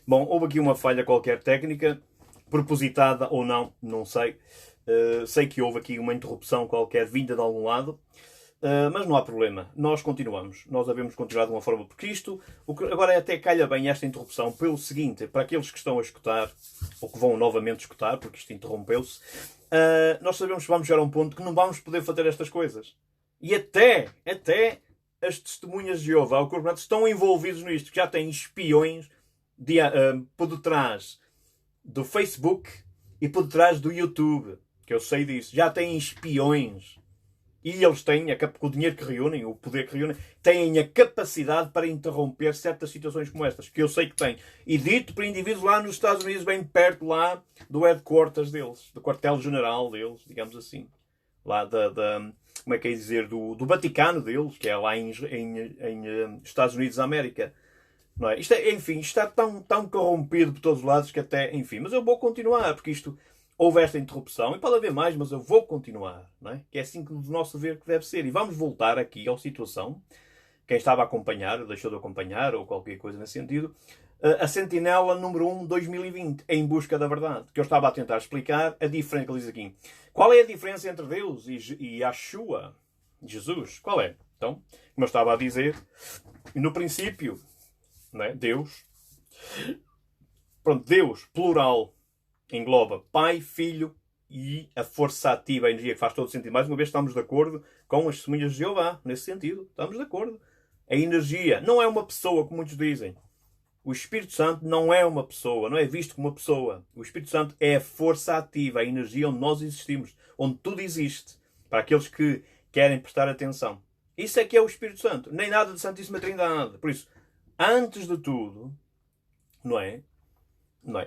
Bom, houve aqui uma falha qualquer técnica, propositada ou não, não sei. Sei que houve aqui uma interrupção qualquer vinda de algum lado, mas não há problema. Nós continuamos. Nós devemos continuar de uma forma porque isto. Agora até calha bem esta interrupção pelo seguinte, para aqueles que estão a escutar, ou que vão novamente escutar, porque isto interrompeu-se, nós sabemos que vamos chegar a um ponto que não vamos poder fazer estas coisas. E até as testemunhas de Jeová, o corpo estão envolvidos nisto, que já têm espiões por detrás do Facebook e por detrás do YouTube, que eu sei disso. Já têm espiões. E eles têm, com o dinheiro que reúnem, o poder que reúnem, têm a capacidade para interromper certas situações como estas, que eu sei que têm. E dito por indivíduos lá nos Estados Unidos, bem perto lá do headquarters deles, do quartel-general deles, digamos assim. Lá como é que é dizer, do Vaticano deles, que é lá em Estados Unidos da América. Não é? Enfim, isto está tão corrompido por todos os lados que até, enfim. Mas eu vou continuar, porque houve esta interrupção, e pode haver mais, mas eu vou continuar, não é? Que é assim que o nosso ver que deve ser. E vamos voltar aqui à situação. Quem estava a acompanhar, deixou de acompanhar, ou qualquer coisa nesse sentido. A Sentinela número 1, 2020, Em Busca da Verdade. Que eu estava a tentar explicar a diferença que ele diz aqui. Qual é a diferença entre Deus e Yeshua, Jesus? Qual é? Então, como eu estava a dizer, no princípio, não é? Deus, plural, engloba Pai, Filho e a força ativa, a energia que faz todo sentido. Mais uma vez estamos de acordo com as testemunhas de Jeová, nesse sentido. Estamos de acordo. A energia não é uma pessoa, como muitos dizem. O Espírito Santo não é uma pessoa, não é visto como uma pessoa. O Espírito Santo é a força ativa, a energia onde nós existimos, onde tudo existe, para aqueles que querem prestar atenção. Isso é que é o Espírito Santo, nem nada de Santíssima Trindade. Por isso, antes de tudo, não é?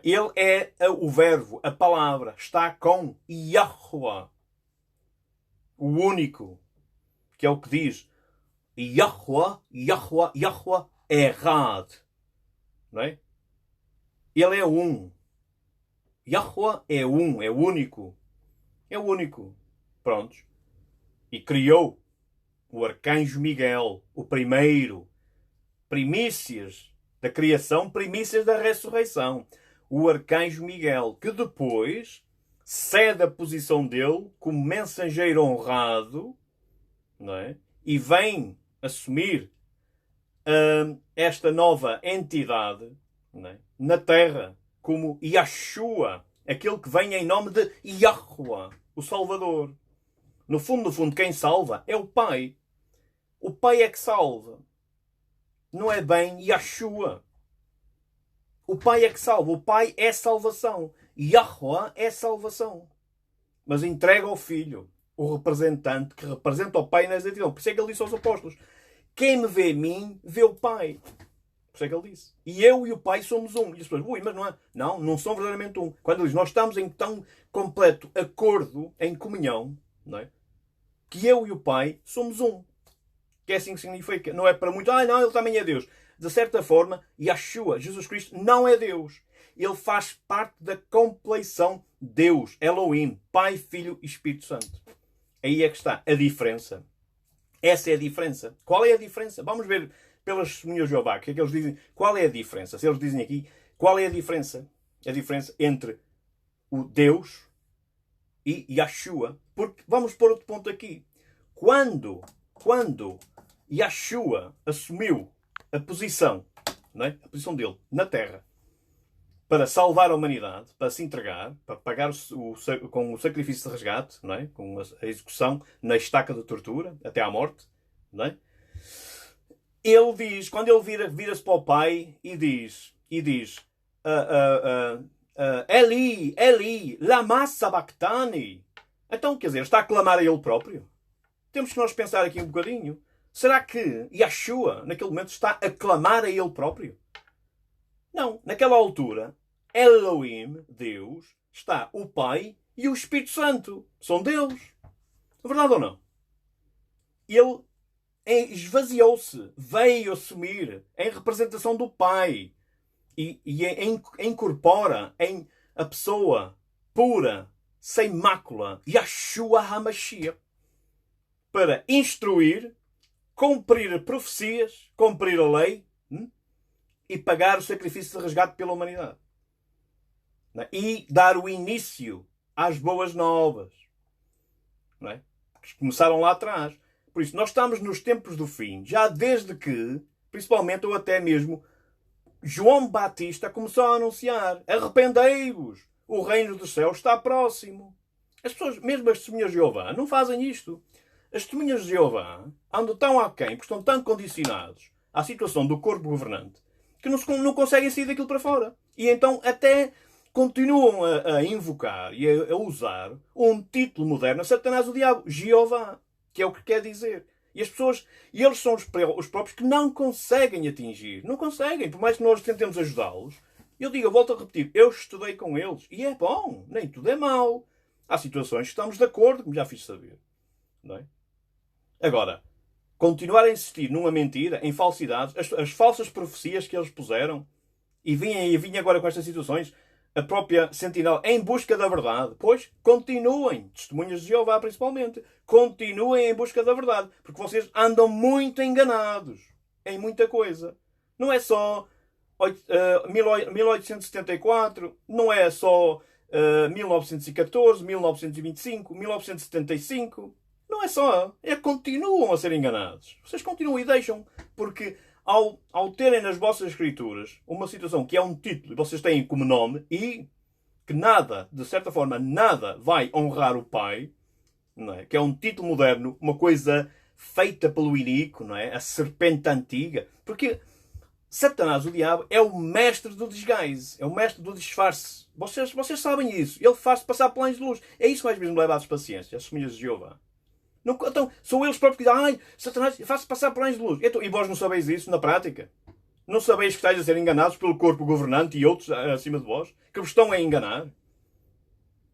Ele é o verbo, a palavra, está com Yahuwah, o único, que é o que diz Yahuwah, Yahuwah, Yahuwah, Errad. Não é? Ele é um. Yahuwah é um, é único. É o único. Prontos. E criou o arcanjo Miguel, o primeiro. Primícias da criação, primícias da ressurreição. O arcanjo Miguel, que depois cede a posição dele como mensageiro honrado, não é? E vem assumir esta nova entidade, não é? Na Terra, como Yeshua, aquele que vem em nome de Yahuwah, o Salvador. No fundo, quem salva é o Pai. O Pai é que salva. Não é bem Yeshua. O Pai é que salva. O Pai é salvação. Yahuwah é salvação. Mas entrega ao Filho, o representante que representa o Pai nessa entidade. Por isso é que ele disse aos apóstolos: quem me vê a mim, vê o Pai. Por isso é que ele disse. E eu e o Pai somos um. E as pessoas, mas não é. Não são verdadeiramente um. Quando ele diz, nós estamos em tão completo acordo, em comunhão, não é? Que eu e o Pai somos um. Que é assim que significa. Não é para muito, não, ele também é Deus. De certa forma, Yeshua, Jesus Cristo, não é Deus. Ele faz parte da compleição Deus, Elohim, Pai, Filho e Espírito Santo. Aí é que está a diferença. Essa é a diferença. Qual é a diferença? Vamos ver pelas testemunhas de Jeová. O que é que eles dizem? Qual é a diferença? Se eles dizem aqui, qual é a diferença? A diferença entre o Deus e Yeshua. Porque vamos pôr outro ponto aqui. Quando Yeshua assumiu a posição, não é? A posição dele na Terra, para salvar a humanidade, para se entregar, para pagar com o sacrifício de resgate, não é? Com a execução na estaca de tortura, até à morte, não é? Ele diz, quando ele vira-se para o Pai e diz Eli, Eli, lama sabachthani. Então, quer dizer, está a clamar a ele próprio? Temos que nós pensar aqui um bocadinho. Será que Yeshua, naquele momento, está a clamar a ele próprio? Não. Naquela altura, Elohim, Deus, está o Pai e o Espírito Santo. São Deus. É verdade ou não? Ele esvaziou-se, veio assumir em representação do Pai e incorpora em a pessoa pura, sem mácula, Yeshua HaMashiach, para instruir, cumprir profecias, cumprir a lei e pagar o sacrifício de resgate pela humanidade. Não é? E dar o início às boas novas. Não é? Que começaram lá atrás. Por isso, nós estamos nos tempos do fim, já desde que, principalmente ou até mesmo, João Batista começou a anunciar: arrependei-vos, o reino dos céus está próximo. As pessoas, mesmo as testemunhas de Jeová, não fazem isto. As testemunhas de Jeová andam tão aquém, porque estão tão condicionados à situação do corpo governante, que não conseguem sair daquilo para fora. E então até continuam a invocar e a usar um título moderno a Satanás, o diabo, Jeová, que é o que quer dizer. E as pessoas, e eles são os próprios que não conseguem atingir. Não conseguem, por mais que nós tentemos ajudá-los. Eu volto a repetir, eu estudei com eles e é bom, nem tudo é mau. Há situações que estamos de acordo, como já fiz saber. Não é? Agora, continuar a insistir numa mentira, em falsidades, as falsas profecias que eles puseram, e vinha agora com estas situações, a própria sentinela em busca da verdade. Pois, continuem, testemunhas de Jeová principalmente, continuem em busca da verdade, porque vocês andam muito enganados em muita coisa. Não é só 1874, não é só 1914, 1925, 1975. Não é só. Continuam a ser enganados. Vocês continuam e deixam. Porque ao terem nas vossas escrituras uma situação que é um título e vocês têm como nome e que nada, de certa forma, nada vai honrar o Pai, não é? Que é um título moderno, uma coisa feita pelo inimigo, não é? A serpente antiga. Porque Satanás, o diabo, é o mestre do disguise, é o mestre do disfarce. Vocês sabem isso. Ele faz passar por anjos de luz. É isso que mais mesmo leva às paciências, às testemunhas de Jeová. Não, então, são eles próprios que dizem: ai, Satanás, faz-se passar por anjos de luz. Então, e vós não sabeis isso na prática? Não sabeis que estáis a ser enganados pelo corpo governante e outros acima de vós? Que vos estão a enganar?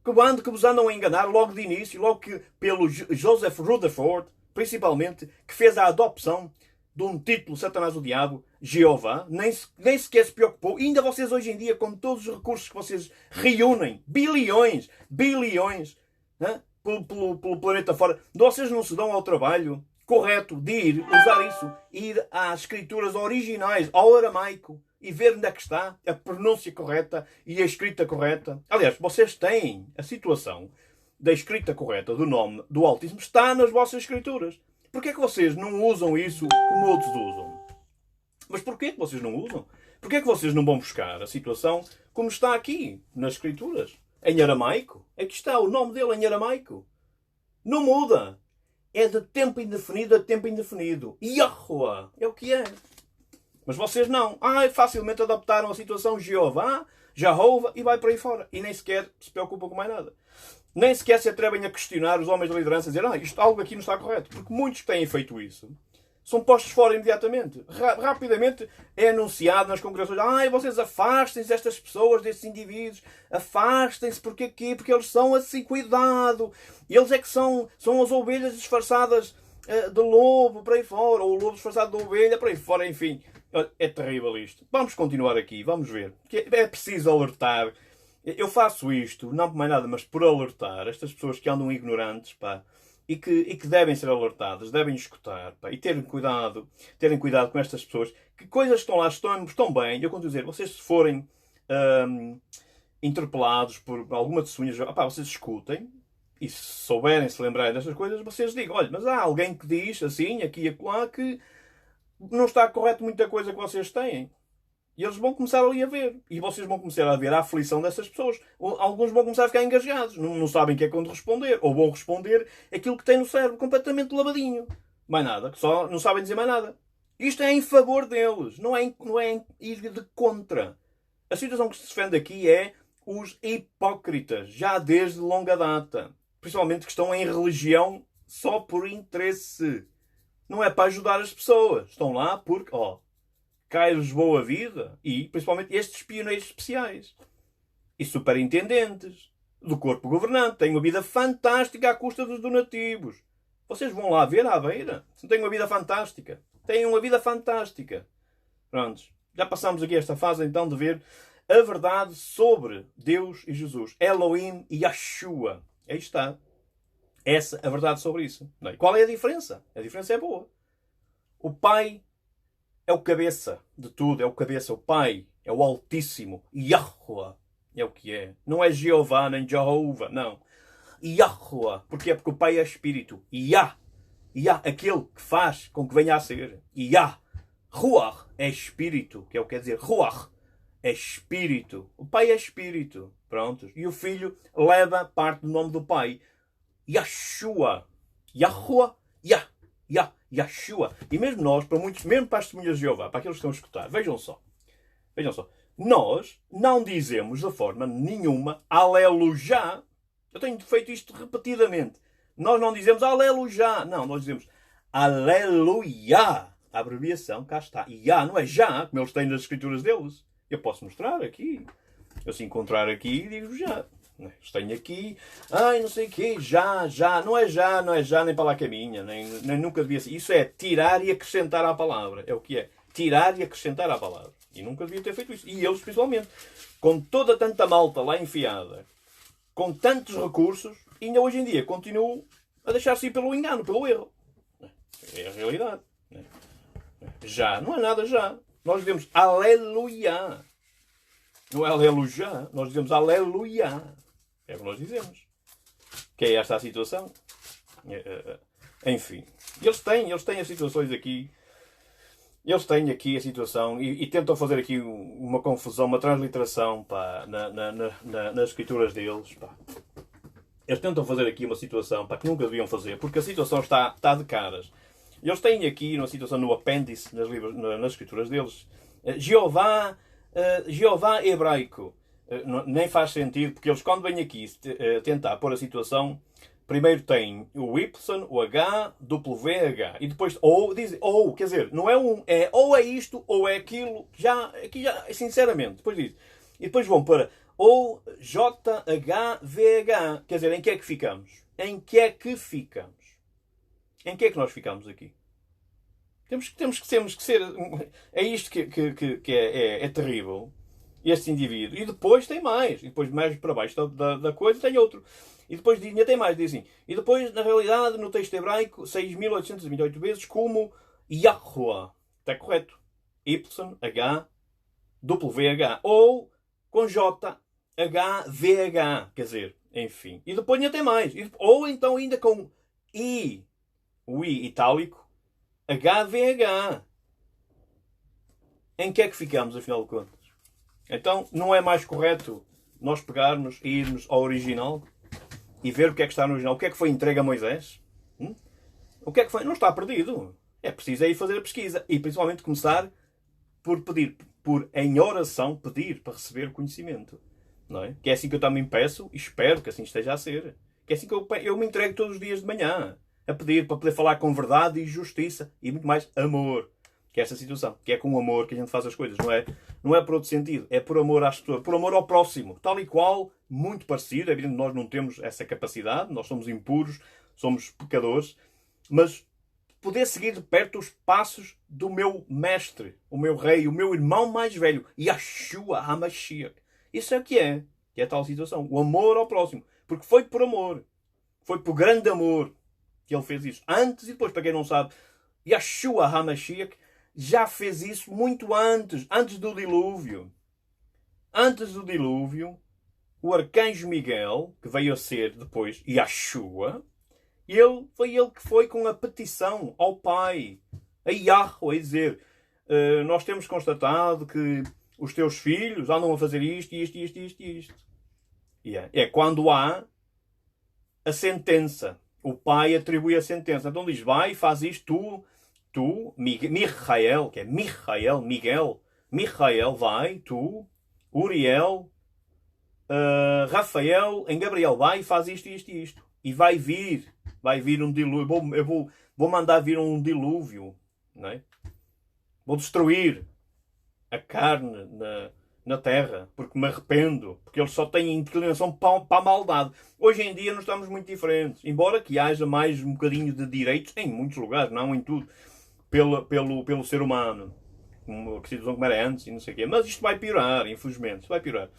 Que vos andam a enganar logo de início, logo que pelo Joseph Rutherford, principalmente, que fez a adopção de um título, Satanás o Diabo, Jeová, nem sequer se preocupou. E ainda vocês hoje em dia, com todos os recursos que vocês reúnem, bilhões, pelo planeta fora, vocês não se dão ao trabalho correto de usar isso, ir às escrituras originais, ao aramaico, e ver onde é que está a pronúncia correta e a escrita correta. Aliás, vocês têm a situação da escrita correta do nome do Altíssimo, está nas vossas escrituras. Porquê é que vocês não usam isso como outros usam? Mas porquê que vocês não usam? Porquê é que vocês não vão buscar a situação como está aqui, nas escrituras? Em aramaico. Aqui está o nome dele em aramaico. Não muda. É de tempo indefinido a tempo indefinido. Yahweh. É o que é. Mas vocês não. Facilmente adaptaram a situação Jeová, Jehová e vai por aí fora. E nem sequer se preocupam com mais nada. Nem sequer se atrevem a questionar os homens da liderança e dizer: algo aqui não está correto. Porque muitos que têm feito isso são postos fora imediatamente. Rapidamente é anunciado nas congregações: vocês afastem-se destas pessoas, destes indivíduos. Afastem-se, porque aqui, porque eles são assim, cuidado. Eles é que são as ovelhas disfarçadas de lobo, para aí fora. Ou o lobo disfarçado de ovelha, para aí fora, enfim. É terrível isto. Vamos continuar aqui, vamos ver. É preciso alertar. Eu faço isto, não por mais nada, mas por alertar estas pessoas que andam ignorantes, pá. E que devem ser alertadas, devem escutar, pá, e terem cuidado com estas pessoas, que coisas que estão lá estão bem. Eu quando dizer, vocês se forem interpelados por alguma testemunha, vocês escutem, e se souberem se lembrarem destas coisas, vocês digam: olha, mas há alguém que diz assim, aqui e acolá, que não está correto muita coisa que vocês têm. E eles vão começar ali a ver. E vocês vão começar a ver a aflição dessas pessoas. Alguns vão começar a ficar engasgados. Não sabem o que é quando responder. Ou vão responder aquilo que têm no cérebro, completamente lavadinho. Mais nada. Só não sabem dizer mais nada. Isto é em favor deles. Não é em ir de contra. A situação que se defende aqui é os hipócritas. Já desde longa data. Principalmente que estão em religião só por interesse. Não é para ajudar as pessoas. Estão lá porque, cai-lhes boa vida. E, principalmente, estes pioneiros especiais. E superintendentes do corpo governante. Têm uma vida fantástica à custa dos donativos. Vocês vão lá ver à beira. Se não têm uma vida fantástica. Têm uma vida fantástica. Prontos. Já passamos aqui esta fase, então, de ver a verdade sobre Deus e Jesus. Elohim e Yeshua. Aí está. Essa é a verdade sobre isso. Qual é a diferença? A diferença é boa. O Pai é o cabeça de tudo, é o cabeça, o Pai, é o Altíssimo, Yahweh, é o que é. Não é Jeová nem Jehová, não. Yahweh, porque o Pai é Espírito. Yah, aquele que faz com que venha a ser. Yah, Ruach é Espírito, que é o que quer dizer Ruach, é Espírito. O Pai é Espírito, pronto. E o Filho leva parte do nome do Pai. Yeshua, Yahweh, Yeshua. E mesmo nós, para muitos, mesmo para as testemunhas de Jeová, para aqueles que estão a escutar, vejam só. Nós não dizemos de forma nenhuma Aleluia. Eu tenho feito isto repetidamente. Nós não dizemos Aleluia. Não, nós dizemos Aleluia. A abreviação, cá está. E não é já, como eles têm nas escrituras deles. Eu posso mostrar aqui. Eu se encontrar aqui, digo já. Eles têm aqui, não sei o quê, já. Não é já, nem para lá caminha. Nem nunca devia ser. Isso é tirar e acrescentar à palavra. É o que é. Tirar e acrescentar à palavra. E nunca devia ter feito isso. E eles, principalmente, com toda tanta malta lá enfiada, com tantos recursos, ainda hoje em dia continuam a deixar-se ir pelo engano, pelo erro. É a realidade. Já, não é nada já. Nós dizemos Aleluia. Não é Aleluia, nós dizemos Aleluia. É o que nós dizemos. Que é esta a situação. Enfim. Eles têm as situações aqui. Eles têm aqui a situação e tentam fazer aqui uma confusão, uma transliteração nas escrituras deles. Pá. Eles tentam fazer aqui uma situação que nunca deviam fazer, porque a situação está de caras. Eles têm aqui uma situação no apêndice, nas escrituras deles. Jeová hebraico. Nem faz sentido, porque eles quando vêm aqui tentar pôr a situação, primeiro tem o Y, o H, WH, e depois dizem, quer dizer, não é é ou é isto ou é aquilo, aqui já, sinceramente, depois diz. E depois vão para ou JHVH, quer dizer, em que é que ficamos? Em que é que ficamos? Em que é que nós ficamos aqui? Temos que ser. É isto que é terrível. Este indivíduo. E depois tem mais. E depois mais para baixo da coisa tem outro. E depois ainda tem mais. Diz assim. E depois, na realidade, no texto hebraico, 6.828 vezes como Yahweh. Está correto. Y, H, WH. Ou com J, H, VH. Quer dizer, enfim. E depois ainda tem mais. Ou então ainda com I. O I itálico. HVH. Em que é que ficamos, afinal de contas? Então, não é mais correto nós pegarmos e irmos ao original e ver o que é que está no original? O que é que foi entregue a Moisés? O que é que foi? Não está perdido. É preciso aí fazer a pesquisa. E principalmente começar por pedir, em oração, pedir para receber o conhecimento. Não é? Que é assim que eu também peço e espero que assim esteja a ser. Que é assim que eu me entrego todos os dias de manhã. A pedir para poder falar com verdade e justiça e muito mais amor. Que é essa situação. Que é com amor que a gente faz as coisas. Não é por outro sentido. É por amor às pessoas. Por amor ao próximo. Tal e qual, muito parecido. É evidente que nós não temos essa capacidade. Nós somos impuros. Somos pecadores. Mas poder seguir de perto os passos do meu mestre. O meu rei. O meu irmão mais velho. Yeshua HaMashiach. Isso é o que é. Que é a tal situação. O amor ao próximo. Porque foi por amor. Foi por grande amor que ele fez isso. Antes e depois, para quem não sabe, Yeshua HaMashiach já fez isso muito antes do dilúvio. Antes do dilúvio, o arcanjo Miguel, que veio a ser depois Yeshua, foi ele que foi com a petição ao Pai, a Yahweh, a dizer, nós temos constatado que os teus filhos andam a fazer isto. É quando há a sentença. O pai atribui a sentença. Então diz, vai, faz isto, tu, Michael, que é Miguel, vai, tu, Uriel, Rafael, em Gabriel, vai e faz isto. E vai vir um dilúvio. Eu vou mandar vir um dilúvio, não é? Vou destruir a carne na terra, porque me arrependo, porque eles só têm inclinação para a maldade. Hoje em dia não estamos muito diferentes, embora que haja mais um bocadinho de direitos, em muitos lugares, não em tudo, pelo ser humano, que situação como era antes e não sei o quê. Mas isto vai piorar, infelizmente, isto vai piorar.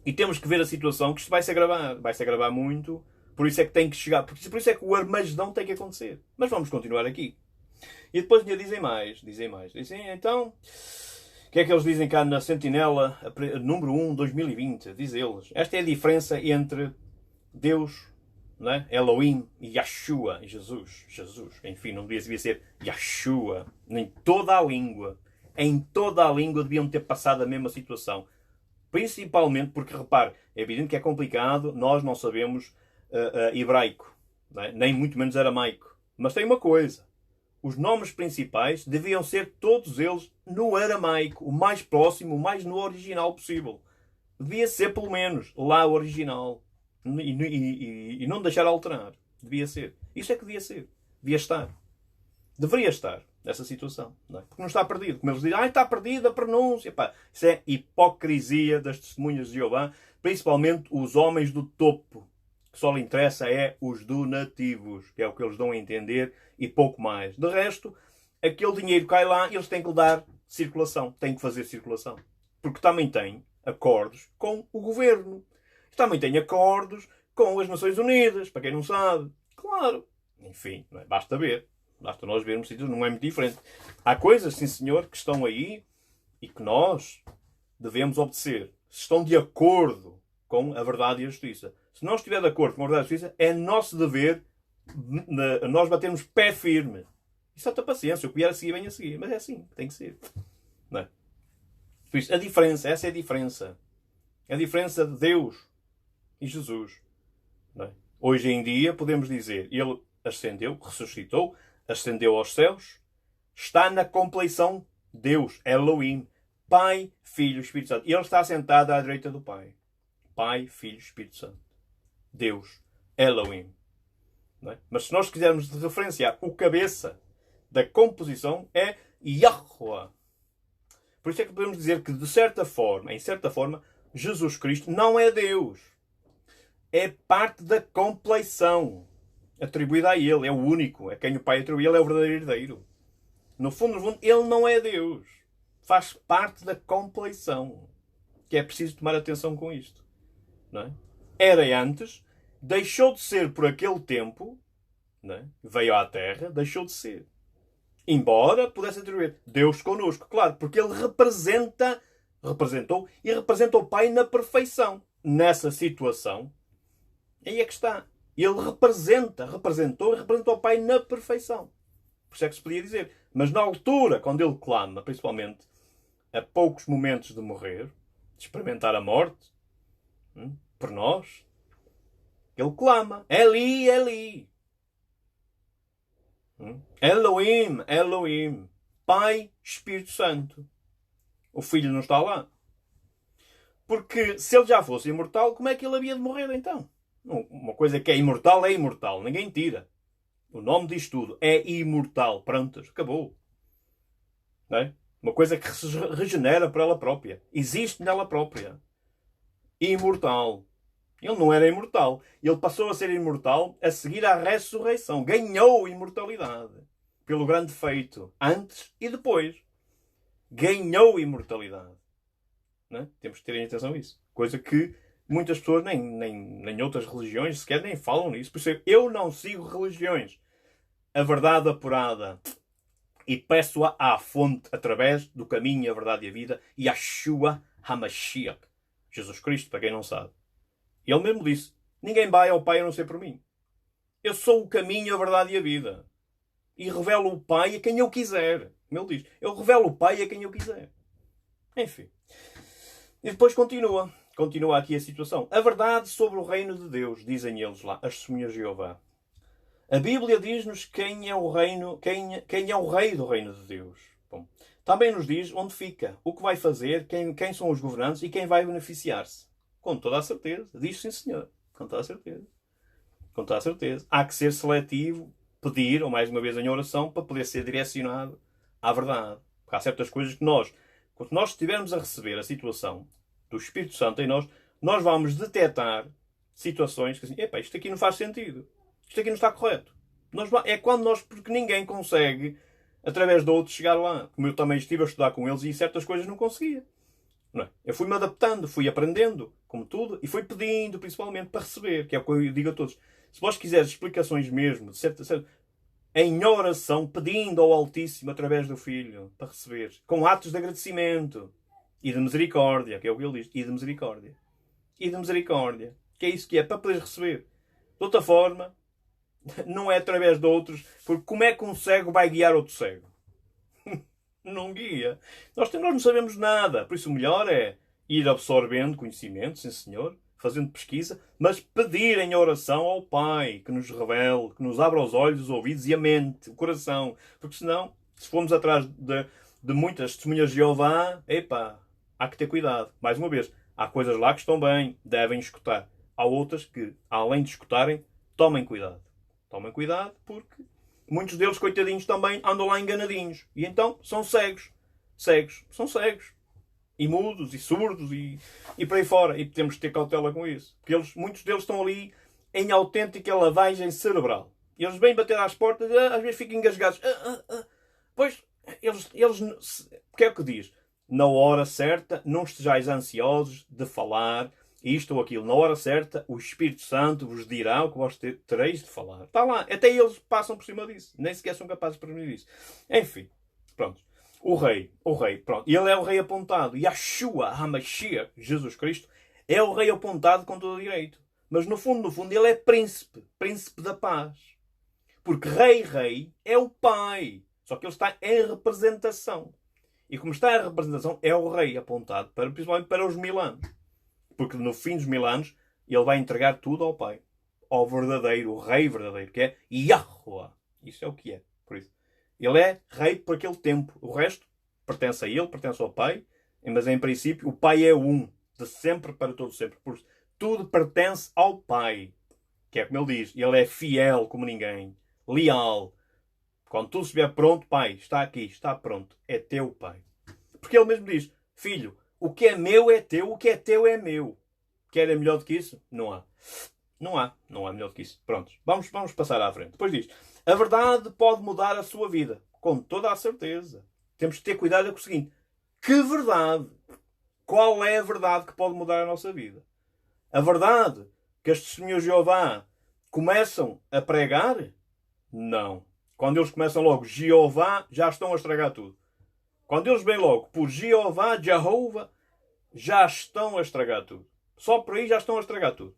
E temos que ver a situação, que isto vai se agravar muito, por isso é que tem que chegar, por isso é que o Armagedão tem que acontecer. Mas vamos continuar aqui. E depois ainda dizem mais. Dizem, então... O que é que eles dizem cá na Sentinela, número 1, 2020? Diz eles. Esta é a diferença entre Deus, né? Elohim, e Yeshua, Jesus. Enfim, não devia ser Yeshua. Em toda a língua deviam ter passado a mesma situação. Principalmente porque, repare, é evidente que é complicado, nós não sabemos hebraico, né? Nem muito menos aramaico. Mas tem uma coisa. Os nomes principais deviam ser todos eles no aramaico, o mais próximo, o mais no original possível. Devia ser, pelo menos, lá o original. E não deixar alterar. Devia ser. Isso é que devia ser. Devia estar. Deveria estar nessa situação. Não é? Porque não está perdido. Como eles dizem, está perdida a pronúncia. Pá, isso é hipocrisia das testemunhas de Jeová, principalmente os homens do topo. O que só lhe interessa é os donativos, que é o que eles dão a entender, e pouco mais. De resto, aquele dinheiro cai lá e eles têm que lhe dar circulação. Têm que fazer circulação. Porque também têm acordos com o governo. Também têm acordos com as Nações Unidas, para quem não sabe. Claro. Enfim, não é? Basta ver. Basta nós vermos sítios, não é muito diferente. Há coisas, sim senhor, que estão aí e que nós devemos obedecer. Se estão de acordo com a verdade e a justiça. Se não estiver de acordo com a verdade e a justiça, é nosso dever nós batermos pé firme. Isso é a tua paciência. O que vier a seguir, vem a seguir. Mas é assim, tem que ser. Não é? Por isso, a diferença, essa é a diferença. A diferença de Deus e Jesus. Não é? Hoje em dia, podemos dizer, ele ascendeu, ressuscitou, ascendeu aos céus, está na compleição Deus, Elohim, Pai, Filho, Espírito Santo. E ele está sentado à direita do Pai. Pai, Filho, Espírito Santo. Deus, Elohim. Não é? Mas se nós quisermos referenciar o cabeça da composição é Yahweh. Por isso é que podemos dizer que, de certa forma, em certa forma, Jesus Cristo não é Deus. É parte da compleição atribuída a Ele. É o único. É quem o Pai atribui. Ele é o verdadeiro herdeiro. No fundo, Ele não é Deus. Faz parte da compleição. Que é preciso tomar atenção com isto. Não é? Era antes, deixou de ser por aquele tempo, não é? Veio à Terra, deixou de ser. Embora pudesse atribuir Deus connosco. Claro, porque Ele representou e representa o Pai na perfeição. Nessa situação, aí é que está. Ele representou e representou o Pai na perfeição. Por isso é que se podia dizer. Mas na altura, quando ele clama, principalmente a poucos momentos de morrer, de experimentar a morte, por nós, ele clama, Eli, Eli. Elohim, Elohim. Pai, Espírito Santo. O Filho não está lá. Porque se ele já fosse imortal, como é que ele havia de morrer então? Uma coisa que é imortal, ninguém tira. O nome diz tudo. É imortal. Pronto, acabou. Não é? Uma coisa que se regenera por ela própria. Existe nela própria. Imortal. Ele não era imortal. Ele passou a ser imortal a seguir à ressurreição. Ganhou imortalidade. Pelo grande feito. Antes e depois. Ganhou imortalidade. Não é? Temos que ter em atenção a isso. Coisa que muitas pessoas, nem outras religiões, sequer nem falam nisso. Por isso eu não sigo religiões. A verdade apurada. E peço-a à fonte através do caminho, a verdade e a vida. Yeshua HaMashiach. Jesus Cristo, para quem não sabe. Ele mesmo disse, ninguém vai ao Pai a não ser por mim. Eu sou o caminho, a verdade e a vida. E revelo o Pai a quem eu quiser. Ele diz, eu revelo o Pai a quem eu quiser. Enfim. E depois continua. Continua aqui a situação. A verdade sobre o reino de Deus, dizem eles lá, as testemunhas de Jeová. A Bíblia diz-nos quem é o rei do reino de Deus. Bom, também nos diz onde fica, o que vai fazer, quem são os governantes e quem vai beneficiar-se. Com toda a certeza. Diz sim, senhor. Com toda a certeza. Com toda a certeza. Há que ser seletivo, pedir, ou mais uma vez em oração, para poder ser direcionado à verdade. Porque há certas coisas que quando nós estivermos a receber a situação do Espírito Santo em nós vamos detectar situações que assim, isto aqui não faz sentido. Isto aqui não está correto. É quando porque ninguém consegue, através de outros, chegar lá. Como eu também estive a estudar com eles e certas coisas não conseguia. Não é? Eu fui-me adaptando, fui aprendendo, como tudo, e fui pedindo, principalmente, para receber, que é o que eu digo a todos. Se vós quiseres explicações mesmo, de certo, em oração, pedindo ao Altíssimo através do Filho, para receber, com atos de agradecimento e de misericórdia, que é o que ele diz, e de misericórdia. E de misericórdia, que é isso que é, para poderes receber. De outra forma, não é através de outros, porque como é que um cego vai guiar outro cego? Não guia. Nós não sabemos nada, por isso o melhor é ir absorvendo conhecimento, sim senhor, fazendo pesquisa, mas pedir em oração ao Pai que nos revele, que nos abra os olhos, os ouvidos e a mente, o coração. Porque senão, se formos atrás de muitas testemunhas de Jeová, epá, há que ter cuidado. Mais uma vez, há coisas lá que estão bem, devem escutar. Há outras que, além de escutarem, tomem cuidado. Tomem cuidado porque muitos deles, coitadinhos, também andam lá enganadinhos. E então são cegos. Cegos. São cegos. E mudos, e surdos, e por aí fora. E temos que ter cautela com isso. Porque muitos deles estão ali em autêntica lavagem cerebral. E eles vêm bater às portas, às vezes ficam engasgados. Pois, o que é que diz? Na hora certa, não estejais ansiosos de falar isto ou aquilo. Na hora certa, o Espírito Santo vos dirá o que vós tereis de falar. Está lá. Até eles passam por cima disso. Nem sequer são capazes de prevenir isso. Enfim, pronto. O rei, pronto. Ele é o rei apontado. Yeshua HaMashiach, Jesus Cristo, é o rei apontado com todo o direito. Mas no fundo, ele é príncipe. Príncipe da paz. Porque rei é o pai. Só que ele está em representação. E como está em representação, é o rei apontado, principalmente para os 1000 anos. Porque no fim dos 1000 anos, ele vai entregar tudo ao pai. Ao verdadeiro, o rei verdadeiro, que é Yahuwah. Isso é o que é. Por isso. Ele é rei por aquele tempo. O resto pertence a ele, pertence ao pai. Mas em princípio o pai é um. De sempre para todo sempre. Por isso, tudo pertence ao pai. Que é como ele diz. Ele é fiel como ninguém. Leal. Quando tudo estiver pronto, pai, está aqui, está pronto. É teu, pai. Porque ele mesmo diz, filho, o que é meu é teu, o que é teu é meu. Quer melhor do que isso? Não há. Não há melhor do que isso. Pronto, vamos passar à frente. Depois diz, a verdade pode mudar a sua vida. Com toda a certeza. Temos que ter cuidado com o seguinte. Que verdade? Qual é a verdade que pode mudar a nossa vida? A verdade que as testemunhas de Jeová começam a pregar? Não. Quando eles começam logo, Jeová, já estão a estragar tudo. Quando eles vêm logo por Jeová, Jehová, já estão a estragar tudo. Só por aí já estão a estragar tudo.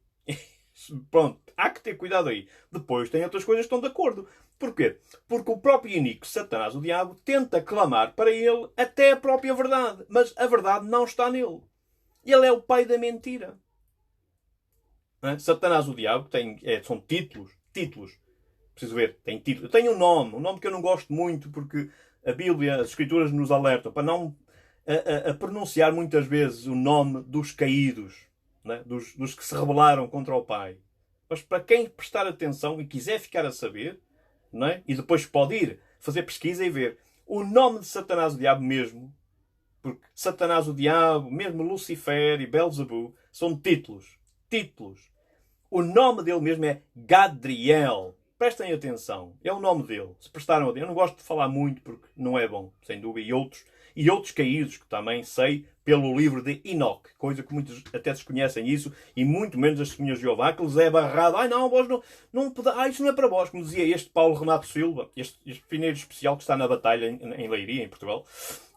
Pronto, há que ter cuidado aí. Depois tem outras coisas que estão de acordo. Porquê? Porque o próprio Inico, Satanás, o diabo, tenta clamar para ele até a própria verdade. Mas a verdade não está nele. Ele é o pai da mentira. Não é? Satanás, o diabo, são títulos. Preciso ver, tem título. Eu tenho um nome que eu não gosto muito porque a Bíblia, as Escrituras nos alertam para não a pronunciar muitas vezes o nome dos caídos, né? dos que se rebelaram contra o Pai. Mas para quem prestar atenção e quiser ficar a saber, né? E depois pode ir fazer pesquisa e ver o nome de Satanás, o diabo mesmo, porque Satanás, o diabo, mesmo Lucifer e Belzebu, são títulos. O nome dele mesmo é Gadriel. Prestem atenção. É o nome dele. Se prestaram atenção. Eu não gosto de falar muito porque não é bom, sem dúvida. E outros caídos que também sei pelo livro de Enoch. Coisa que muitos até desconhecem isso. E muito menos as testemunhas de Jeová, que lhes é barrado. Ai não, vós não isso não é para vós. Como dizia este Paulo Renato Silva, este pineiro especial que está na batalha em Leiria, em Portugal.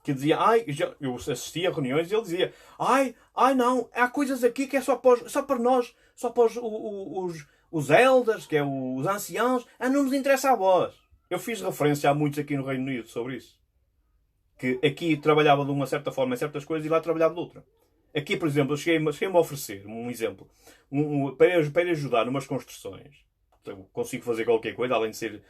Que dizia, eu assistia a reuniões e ele dizia, não, há coisas aqui que é só para nós, só para os elders, que é os anciãos, não nos interessa a vós. Eu fiz referência a muitos aqui no Reino Unido sobre isso. Que aqui trabalhava de uma certa forma em certas coisas e lá trabalhava de outra. Aqui, por exemplo, eu cheguei-me a oferecer um exemplo para ajudar numas construções. Então, consigo fazer qualquer coisa, além de ser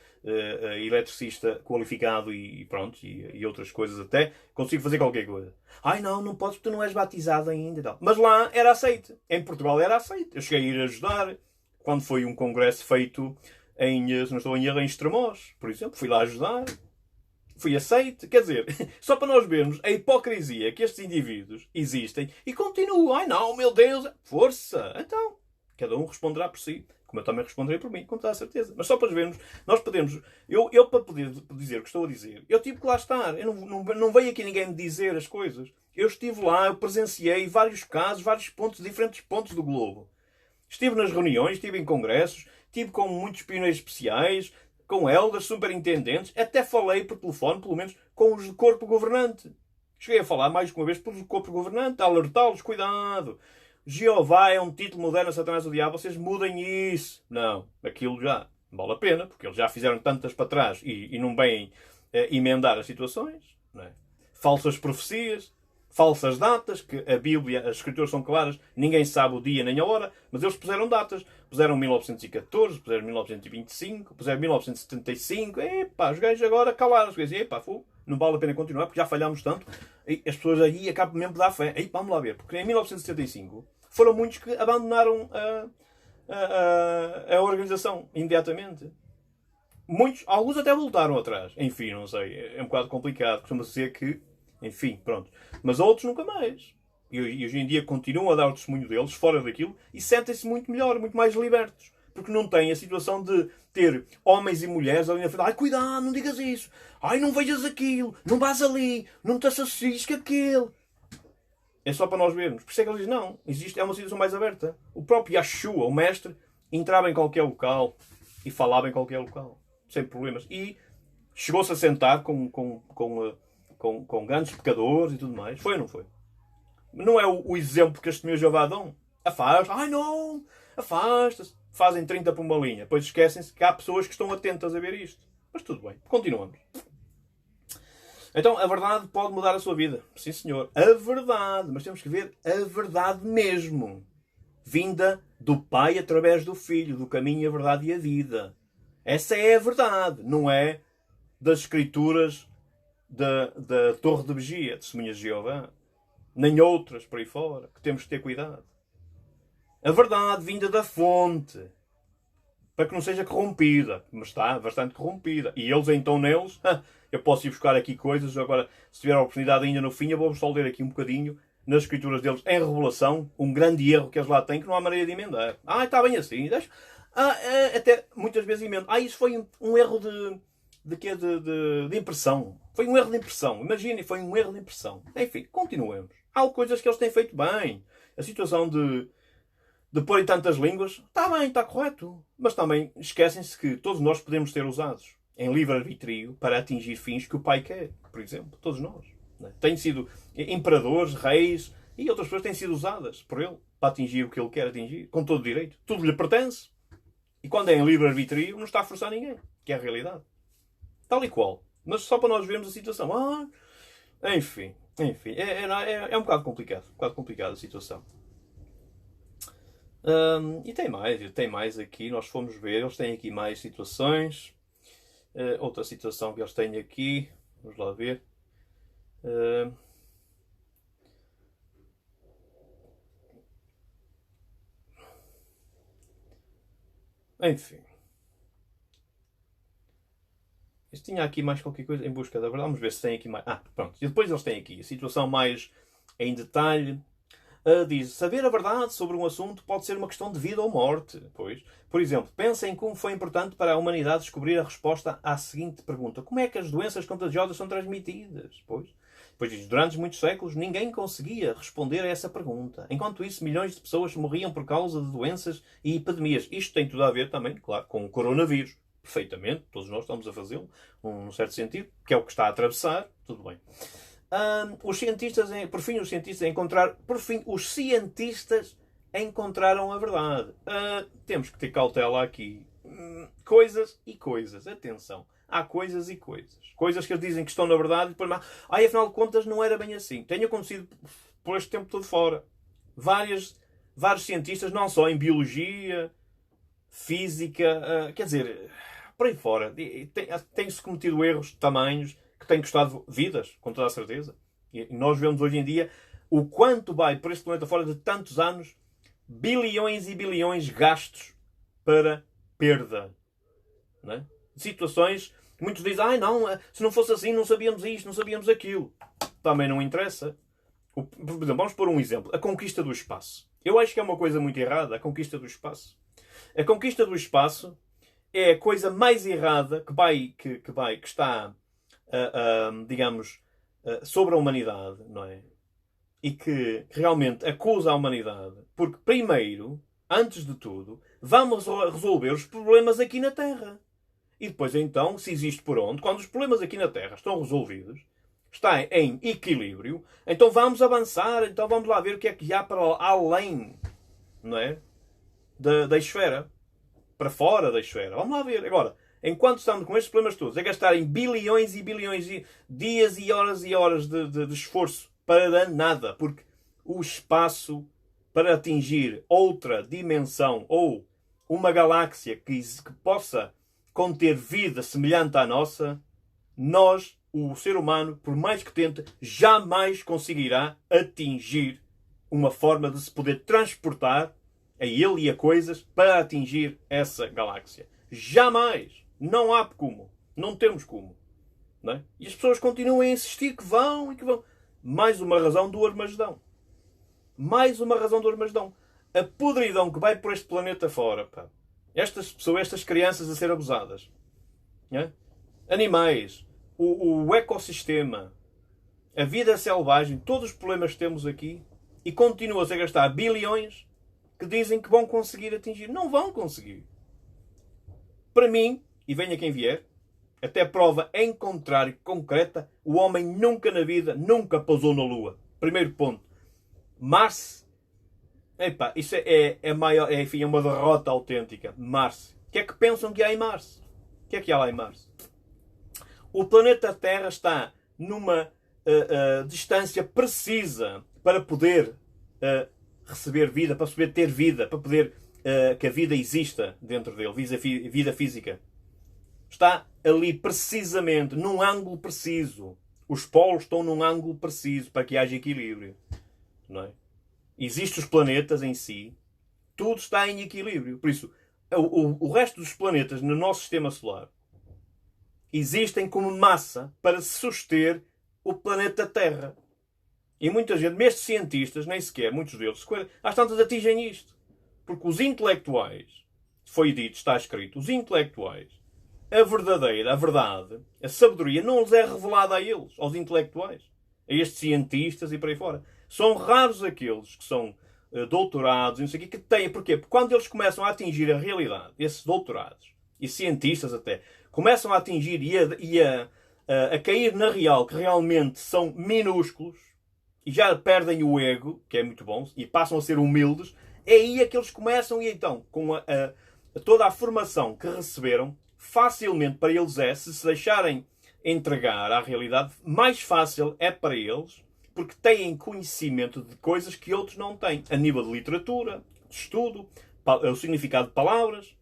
eletricista qualificado e pronto, e outras coisas até, consigo fazer qualquer coisa. Não podes porque tu não és batizado ainda e tal. Mas lá era aceite. Em Portugal era aceite. Eu cheguei a ir ajudar quando foi um congresso feito se não estou em erro, em Estremoz, por exemplo. Fui lá ajudar. Fui aceite. Quer dizer, só para nós vermos a hipocrisia que estes indivíduos existem e continuam. Não, meu Deus, força. Então, cada um responderá por si. Como eu também responderei por mim, com toda a certeza. Mas só para vermos, nós podemos... Eu para poder dizer o que estou a dizer, eu tive que lá estar. Eu não veio aqui ninguém me dizer as coisas. Eu estive lá, eu presenciei vários casos, diferentes pontos do globo. Estive nas reuniões, estive em congressos, estive com muitos pioneiros especiais, com elders, superintendentes, até falei por telefone, pelo menos, com os de corpo governante. Cheguei a falar mais de uma vez por corpo governante, a alertá-los, cuidado. Jeová é um título moderno a Satanás do diabo, vocês mudem isso. Não, aquilo já não vale a pena, porque eles já fizeram tantas para trás e não vêm emendar as situações. Não é? Falsas profecias, falsas datas, que a Bíblia, as Escrituras são claras, ninguém sabe o dia nem a hora, mas eles puseram datas. Puseram 1914, puseram 1925, puseram 1975. Epá, os gajos agora calaram-se. Epá, não vale a pena continuar, porque já falhámos tanto. E as pessoas aí acabam mesmo de dar fé. Vamos lá ver, porque em 1975 foram muitos que abandonaram a organização imediatamente. Muitos, alguns até voltaram atrás. Enfim, não sei, é um bocado complicado. Costuma-se dizer que, enfim, pronto. Mas outros nunca mais. E hoje em dia continuam a dar o testemunho deles, fora daquilo, e sentem-se muito melhor, muito mais libertos. Porque não têm a situação de ter homens e mulheres ali na frente. Ai, cuidado, não digas isso. Ai, não vejas aquilo. Não vás ali. Não te associes com aquilo. É só para nós vermos. Por isso é que eles dizem, não, é uma situação mais aberta. O próprio Yeshua, o mestre, entrava em qualquer local e falava em qualquer local. Sem problemas. E chegou-se a sentar com grandes pecadores e tudo mais. Foi ou não foi? Não é o exemplo que este meu Jeová dão? Afasta. Ai não! Afasta-se. Fazem 30 por uma linha. Depois esquecem-se que há pessoas que estão atentas a ver isto. Mas tudo bem. Continuamos. Então, a verdade pode mudar a sua vida. Sim, senhor. A verdade. Mas temos que ver a verdade mesmo. Vinda do Pai através do Filho. Do caminho, a verdade e a vida. Essa é a verdade. Não é das Escrituras da Torre de Vigia, Testemunhas de Jeová. Nem outras por aí fora. Que temos que ter cuidado. A verdade vinda da fonte. Para que não seja corrompida. Mas está bastante corrompida. E eles então neles... Eu posso ir buscar aqui coisas. Agora, se tiver a oportunidade ainda no fim, eu vou só ler aqui um bocadinho nas escrituras deles em Revelação. Um grande erro que eles lá têm que não há maneira de emendar. Está bem assim. Até muitas vezes emendam. Isso foi um erro de impressão. Foi um erro de impressão. Imaginem, foi um erro de impressão. Enfim, continuemos. Há coisas que eles têm feito bem. A situação de pôr em tantas línguas, está bem, está correto. Mas também esquecem-se que todos nós podemos ser usados em livre-arbítrio para atingir fins que o Pai quer, por exemplo. Todos nós. Né? Têm sido imperadores, reis e outras pessoas têm sido usadas por ele para atingir o que ele quer atingir, com todo o direito. Tudo lhe pertence. E quando é em livre-arbítrio, não está a forçar ninguém, que é a realidade. Tal e qual. Mas só para nós vermos a situação. Enfim. É um bocado complicado a situação. E tem mais aqui. Nós fomos ver, eles têm aqui mais situações. Outra situação que eles têm aqui. Vamos lá ver. Enfim. Eles tinham aqui mais qualquer coisa em busca da verdade. Vamos ver se tem aqui mais. Pronto. E depois eles têm aqui a situação mais em detalhe. Diz, saber a verdade sobre um assunto pode ser uma questão de vida ou morte. Pois, por exemplo, pensem como foi importante para a humanidade descobrir a resposta à seguinte pergunta. Como é que as doenças contagiosas são transmitidas? Pois diz, durante muitos séculos ninguém conseguia responder a essa pergunta. Enquanto isso, milhões de pessoas morriam por causa de doenças e epidemias. Isto tem tudo a ver também, claro, com o coronavírus. Perfeitamente, todos nós estamos a fazê-lo, num certo sentido, que é o que está a atravessar. Tudo bem. Os cientistas encontraram a verdade. Temos que ter cautela aqui. Coisas e coisas. Atenção. Há coisas e coisas. Coisas que eles dizem que estão na verdade e depois, afinal de contas não era bem assim. Tem acontecido por este tempo todo fora. Vários cientistas, não só em biologia, física, quer dizer, por aí fora. Tem-se cometido erros de tamanhos que têm custado vidas, com toda a certeza. E nós vemos hoje em dia o quanto vai por este planeta fora de tantos anos, bilhões e bilhões gastos para perda. Não é? Situações que muitos dizem, não, se não fosse assim não sabíamos isto, não sabíamos aquilo. Também não interessa. Por exemplo, vamos pôr um exemplo. A conquista do espaço. Eu acho que é uma coisa muito errada, a conquista do espaço. A conquista do espaço é a coisa mais errada que está digamos, sobre a humanidade, não é? E que realmente acusa a humanidade. Porque, primeiro, antes de tudo, vamos resolver os problemas aqui na Terra. E depois então, se existe por onde, quando os problemas aqui na Terra estão resolvidos, está em equilíbrio, então vamos avançar, então vamos lá ver o que é que há para além, não é? Da esfera. Para fora da esfera. Vamos lá ver. Agora, enquanto estamos com estes problemas todos, a gastar em bilhões e bilhões de dias e horas de esforço para nada, porque o espaço para atingir outra dimensão ou uma galáxia que possa conter vida semelhante à nossa, nós, o ser humano, por mais que tente, jamais conseguirá atingir uma forma de se poder transportar a ele e a coisas para atingir essa galáxia. Jamais! Não há como. Não temos como. Não é? E as pessoas continuam a insistir que vão e que vão. Mais uma razão do Armagedão. Mais uma razão do Armagedão. A podridão que vai por este planeta fora. Pá. Estas pessoas, estas crianças a ser abusadas. É? Animais. O ecossistema. A vida selvagem. Todos os problemas que temos aqui. E continua-se a gastar bilhões que dizem que vão conseguir atingir. Não vão conseguir. Para mim, e venha quem vier, até prova em contrário, concreta, o homem nunca na vida, nunca pousou na Lua. Primeiro ponto. Mars, epá, isso é maior, enfim, é uma derrota autêntica. Mars. O que é que pensam que há em Mars? O que é que há lá em Mars? O planeta Terra está numa distância precisa para poder receber vida, para poder ter vida, para poder que a vida exista dentro dele, vida física. Está ali precisamente, num ângulo preciso. Os polos estão num ângulo preciso para que haja equilíbrio. Não é? Existem os planetas em si, tudo está em equilíbrio. Por isso, o resto dos planetas no nosso sistema solar existem como massa para suster o planeta Terra. E muita gente, mesmo cientistas, nem sequer, muitos deles, às tantas atingem isto. Porque os intelectuais, foi dito, está escrito, os intelectuais, a verdade, a sabedoria não lhes é revelada a eles, aos intelectuais, a estes cientistas e por aí fora. São raros aqueles que são doutorados, não sei o quê, que têm. Porquê? Porque quando eles começam a atingir a realidade, esses doutorados, e cientistas até, começam a atingir e a cair na real, que realmente são minúsculos, e já perdem o ego, que é muito bom, e passam a ser humildes, é aí que eles começam, e então, com toda a formação que receberam, facilmente para eles se se deixarem entregar à realidade, mais fácil é para eles, porque têm conhecimento de coisas que outros não têm, a nível de literatura, de estudo, o significado de palavras,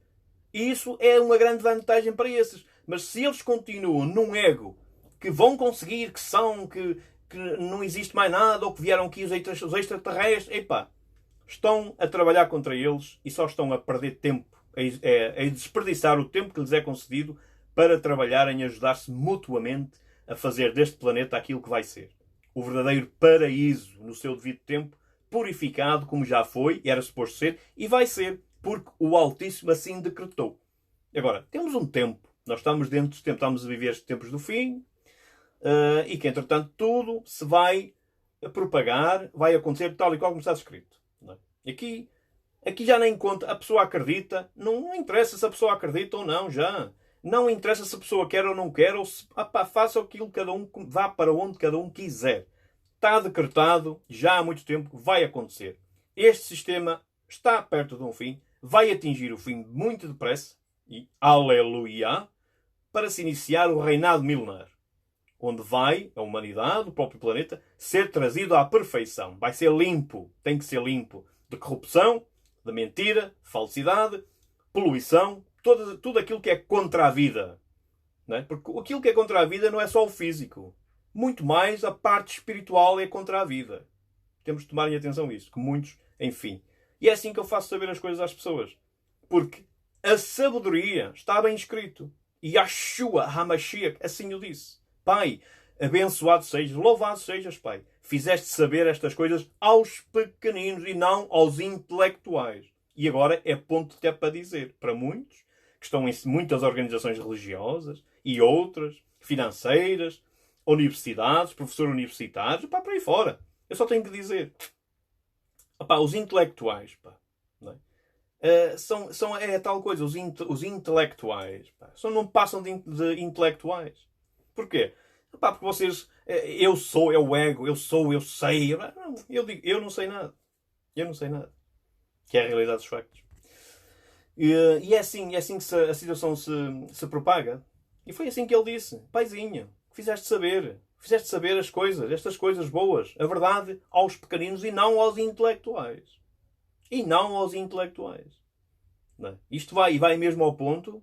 e isso é uma grande vantagem para esses. Mas se eles continuam num ego, que vão conseguir, que não existe mais nada, ou que vieram aqui os extraterrestres, epá, estão a trabalhar contra eles e só estão a perder tempo, a desperdiçar o tempo que lhes é concedido para trabalharem e ajudar-se mutuamente a fazer deste planeta aquilo que vai ser. O verdadeiro paraíso no seu devido tempo, purificado como já foi, era suposto ser, e vai ser, porque o Altíssimo assim decretou. Agora, temos um tempo, nós estamos dentro dos tempos, estamos a viver estes tempos do fim, e que entretanto tudo se vai propagar, vai acontecer tal e qual como está escrito. Não é? Aqui já nem conta, a pessoa acredita, não interessa se a pessoa acredita ou não, já. Não interessa se a pessoa quer ou não quer, ou se faça aquilo que cada um, vá para onde cada um quiser. Está decretado, já há muito tempo que vai acontecer. Este sistema está perto de um fim, vai atingir o fim muito depressa, e aleluia, para se iniciar o reinado milenar. Onde vai a humanidade, o próprio planeta, ser trazido à perfeição. Vai ser limpo, tem que ser limpo de corrupção, de mentira, de falsidade, poluição, tudo aquilo que é contra a vida. Não é? Porque aquilo que é contra a vida não é só o físico. Muito mais a parte espiritual é contra a vida. Temos de tomar atenção a isso, que muitos, enfim. E é assim que eu faço saber as coisas às pessoas. Porque a sabedoria está bem escrito. E Yeshua HaMashiach assim o disse. Pai, abençoado sejas, louvado sejas, Pai. Fizeste saber estas coisas aos pequeninos e não aos intelectuais. E agora é ponto até para dizer, para muitos, que estão em muitas organizações religiosas e outras, financeiras, universidades, professores universitários, pá, para aí fora. Eu só tenho que dizer, opá, os intelectuais, pá, não é? É tal coisa, os intelectuais, pá, não passam de intelectuais. Porquê? Pá, porque vocês, eu sou, é o ego, eu sou, eu sei. Não, eu digo, eu não sei nada. Eu não sei nada. Que é a realidade dos factos. E é assim que a situação se propaga. E foi assim que ele disse: Paizinho, fizeste saber as coisas, estas coisas boas, a verdade aos pequeninos e não aos intelectuais. E não aos intelectuais. Não é? Isto vai mesmo ao ponto,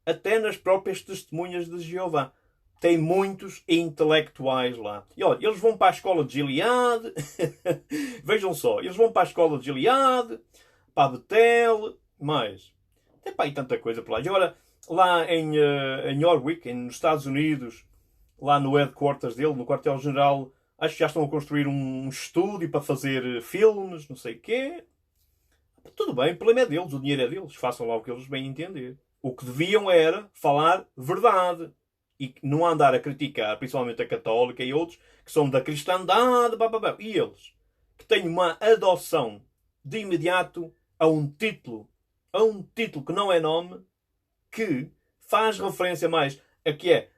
até nas próprias testemunhas de Jeová. Tem muitos intelectuais lá. E olha, eles vão para a escola de Gileade. Vejam só, eles vão para a escola de Gileade, para a Betel, mas tem para aí tanta coisa por lá. E agora, lá em Warwick, nos Estados Unidos, lá no headquarters dele, no quartel-general, acho que já estão a construir um estúdio para fazer filmes, não sei o quê. Tudo bem, o problema é deles, o dinheiro é deles. Façam lá o que eles bem entender. O que deviam era falar verdade. E não andar a criticar, principalmente a católica e outros, que são da cristandade, e eles, que têm uma adoção de imediato a um título que não é nome, que faz referência mais a que é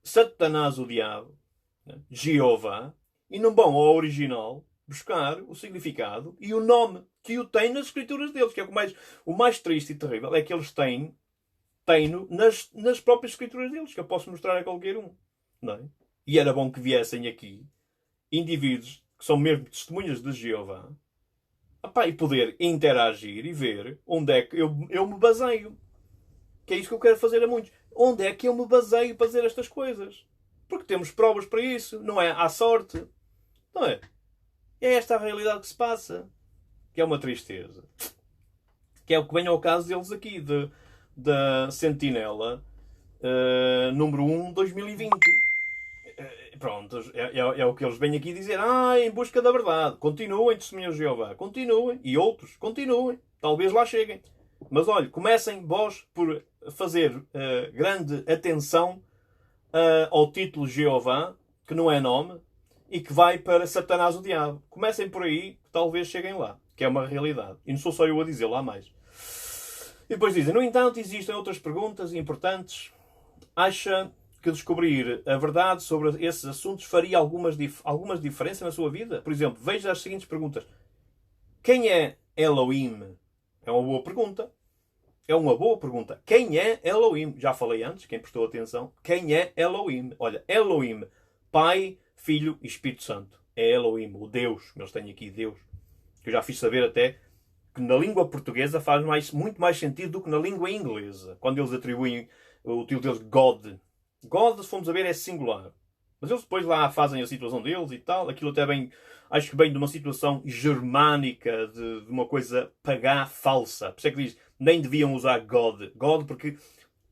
Satanás, o diabo, né? Jeová, e não vão ao original buscar o significado e o nome que o tem nas escrituras deles, que é o mais triste e terrível, é que eles têm-no nas próprias escrituras deles, que eu posso mostrar a qualquer um. Não é? E era bom que viessem aqui indivíduos que são mesmo testemunhas de Jeová, e poder interagir e ver onde é que eu me baseio. Que é isso que eu quero fazer a muitos. Onde é que eu me baseio para fazer estas coisas? Porque temos provas para isso. Não é à sorte. Não é? É esta a realidade que se passa. Que é uma tristeza. Que é o que vem ao caso deles aqui. Da Sentinela número 1 2020. Pronto, é o que eles vêm aqui dizer. Em busca da verdade. Continuem, testemunhas de Jeová. Continuem. E outros, continuem. Talvez lá cheguem. Mas olha, comecem vós por fazer grande atenção ao título Jeová, que não é nome, e que vai para Satanás o diabo. Comecem por aí, que talvez cheguem lá. Que é uma realidade. E não sou só eu a dizer, lá mais. E depois dizem, no entanto, existem outras perguntas importantes. Acha que descobrir a verdade sobre esses assuntos faria algumas diferenças na sua vida? Por exemplo, veja as seguintes perguntas. Quem é Elohim? É uma boa pergunta. É uma boa pergunta. Quem é Elohim? Já falei antes, quem prestou atenção. Quem é Elohim? Olha, Elohim, Pai, Filho e Espírito Santo. É Elohim, o Deus. Eles têm aqui Deus. Que eu já fiz saber até que na língua portuguesa faz muito mais sentido do que na língua inglesa. Quando eles atribuem o título deles God. God, se formos a ver, é singular. Mas eles depois lá fazem a situação deles e tal. Aquilo até vem, acho que vem de uma situação germânica, de uma coisa pagã falsa. Por isso é que diz, nem deviam usar God. God, porque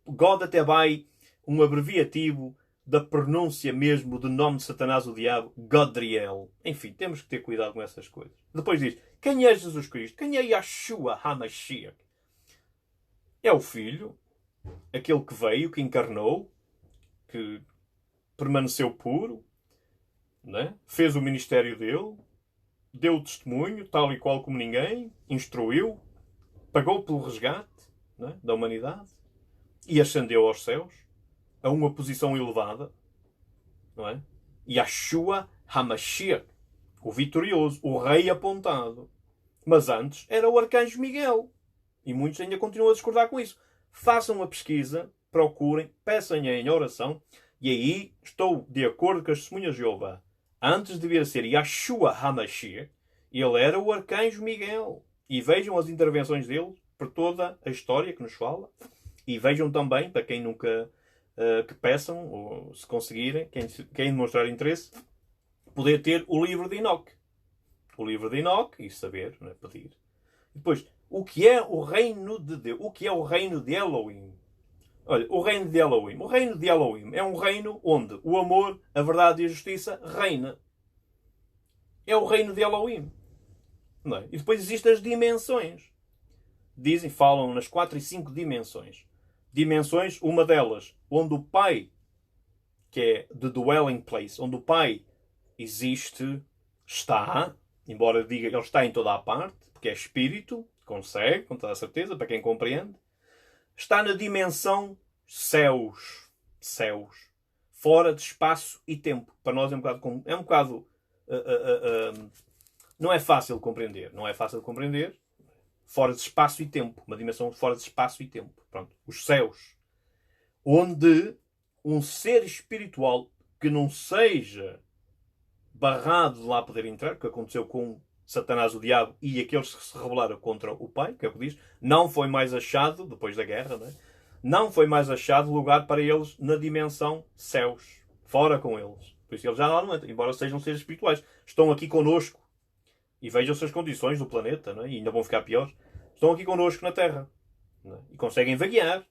God até vai um abreviativo da pronúncia mesmo do nome de Satanás, o diabo, Godriel. Enfim, temos que ter cuidado com essas coisas. Depois diz, quem é Jesus Cristo? Quem é Yeshua HaMashiach? É o Filho, aquele que veio, que encarnou, que permaneceu puro, né? Fez o ministério dele, deu testemunho, tal e qual como ninguém, instruiu, pagou pelo resgate, né, da humanidade e ascendeu aos céus a uma posição elevada, não é? Yeshua HaMashiach, o vitorioso, o rei apontado. Mas antes era o arcanjo Miguel. E muitos ainda continuam a discordar com isso. Façam a pesquisa, procurem, peçam em oração. E aí estou de acordo com as testemunhas de Jeová. Antes devia ser Yeshua HaMashiach, ele era o arcanjo Miguel. E vejam as intervenções dele por toda a história que nos fala. E vejam também, para quem nunca que peçam, ou se conseguirem, quem demonstrar interesse, poder ter o livro de Enoque. O livro de Enoque, e saber, não é, pedir. E depois, o que é o reino de Deus? O que é o reino de Elohim? Olha, o reino de Elohim. O reino de Elohim é um reino onde o amor, a verdade e a justiça reina. É o reino de Elohim. Não é? E depois existem as dimensões. Falam nas 4 e 5 dimensões. Dimensões, uma delas, onde o Pai, que é the dwelling place, onde o Pai existe, está, embora diga que ele está em toda a parte, porque é Espírito, consegue, com toda a certeza, para quem compreende, está na dimensão céus. Céus. Fora de espaço e tempo. Para nós é um bocado não é fácil de compreender. Não é fácil de compreender. Fora de espaço e tempo. Uma dimensão fora de espaço e tempo. Pronto. Os céus. Onde um ser espiritual que não seja barrado de lá poder entrar, que aconteceu com Satanás, o diabo, e aqueles que se rebelaram contra o Pai, que é o que diz, não foi mais achado, depois da guerra, não foi mais achado lugar para eles na dimensão céus. Fora com eles. Por isso eles já lá não entram, embora sejam seres espirituais. Estão aqui connosco. E vejam-se as condições do planeta, e ainda vão ficar piores. Estão aqui connosco na Terra. E conseguem vaguear.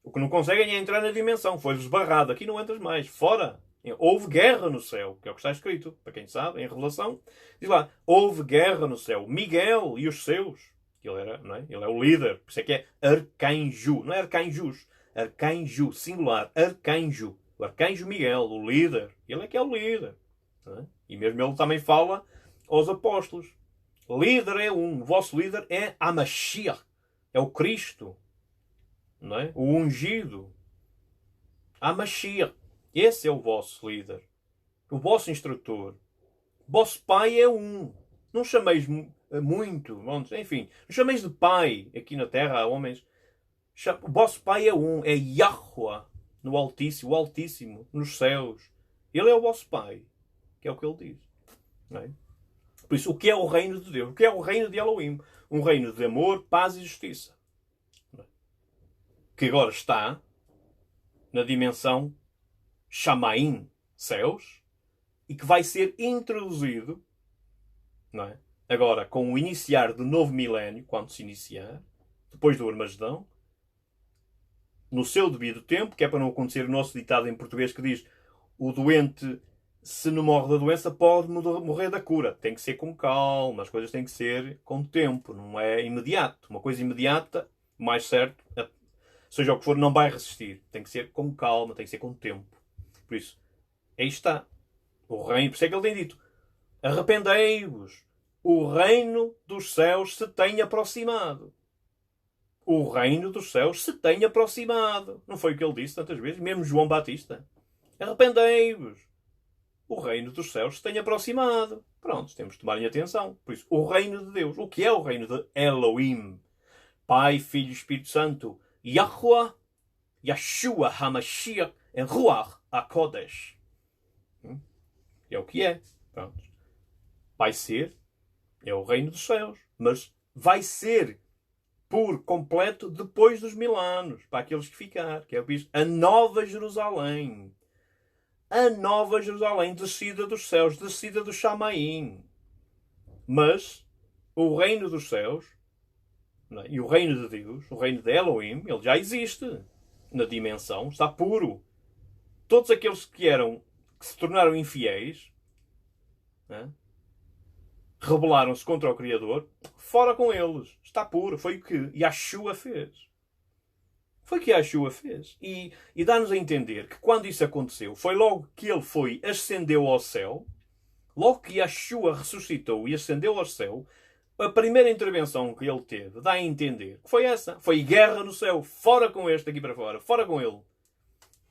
O que não conseguem é entrar na dimensão. Foi-lhes barrado. Aqui não entras mais. Fora. Houve guerra no céu, que é o que está escrito. Para quem sabe, em Revelação. Diz lá, houve guerra no céu. Miguel e os seus. Ele era, Ele é o líder. Por isso é que é arcanjo. Não é arcanjos. Arcanjo. Singular. Arcanjo. O arcanjo Miguel, o líder. Ele é que é o líder. E mesmo ele também fala aos apóstolos. Líder é um. O vosso líder é a Mashiach. É o Cristo. O ungido. A Mashiach. Esse é o vosso líder. O vosso instrutor. O vosso pai é um. Não chameis muito. Enfim. Não chameis de pai aqui na terra a homens. O vosso pai é um. É Yahweh. No Altíssimo. O Altíssimo. Nos céus. Ele é o vosso pai. Que é o que ele diz. Por isso, o que é o reino de Deus? O que é o reino de Elohim? Um reino de amor, paz e justiça. Que agora está na dimensão Shamaim, céus, e que vai ser introduzido, agora com o iniciar do novo milénio, quando se iniciar, depois do Armagedão, no seu devido tempo, que é para não acontecer o nosso ditado em português que diz o doente, se não morre da doença, pode morrer da cura. Tem que ser com calma, as coisas têm que ser com tempo, não é imediato. Uma coisa imediata, mais certo, seja o que for, não vai resistir. Tem que ser com calma, tem que ser com tempo. Por isso, aí está. O reino, por isso é que ele tem dito, arrependei-vos, o reino dos céus se tem aproximado. O reino dos céus se tem aproximado. Não foi o que ele disse tantas vezes? Mesmo João Batista. Arrependei-vos. O reino dos céus se tem aproximado. Pronto, temos de tomar atenção. Por isso, o reino de Deus. O que é o reino de Elohim? Pai, Filho e Espírito Santo. Yahweh, Yeshua HaMashiach, em Ruach HaKodesh. É o que é. Pronto. Vai ser. É o reino dos céus. Mas vai ser por completo depois dos 1000 anos. Para aqueles que ficar. Que é o que diz. A Nova Jerusalém. A Nova Jerusalém, descida dos céus, descida do Shamaim. Mas o reino dos céus e o reino de Deus, o reino de Elohim, ele já existe na dimensão, está puro. Todos aqueles que se tornaram infiéis, rebelaram-se contra o Criador, fora com eles. Está puro. Foi o que Yeshua fez. Foi o que Yeshua fez. E dá-nos a entender que quando isso aconteceu, foi logo que ele ascendeu ao céu, logo que Yeshua ressuscitou e ascendeu ao céu, a primeira intervenção que ele teve, dá a entender que foi essa. Foi guerra no céu. Fora com este aqui para fora. Fora com ele.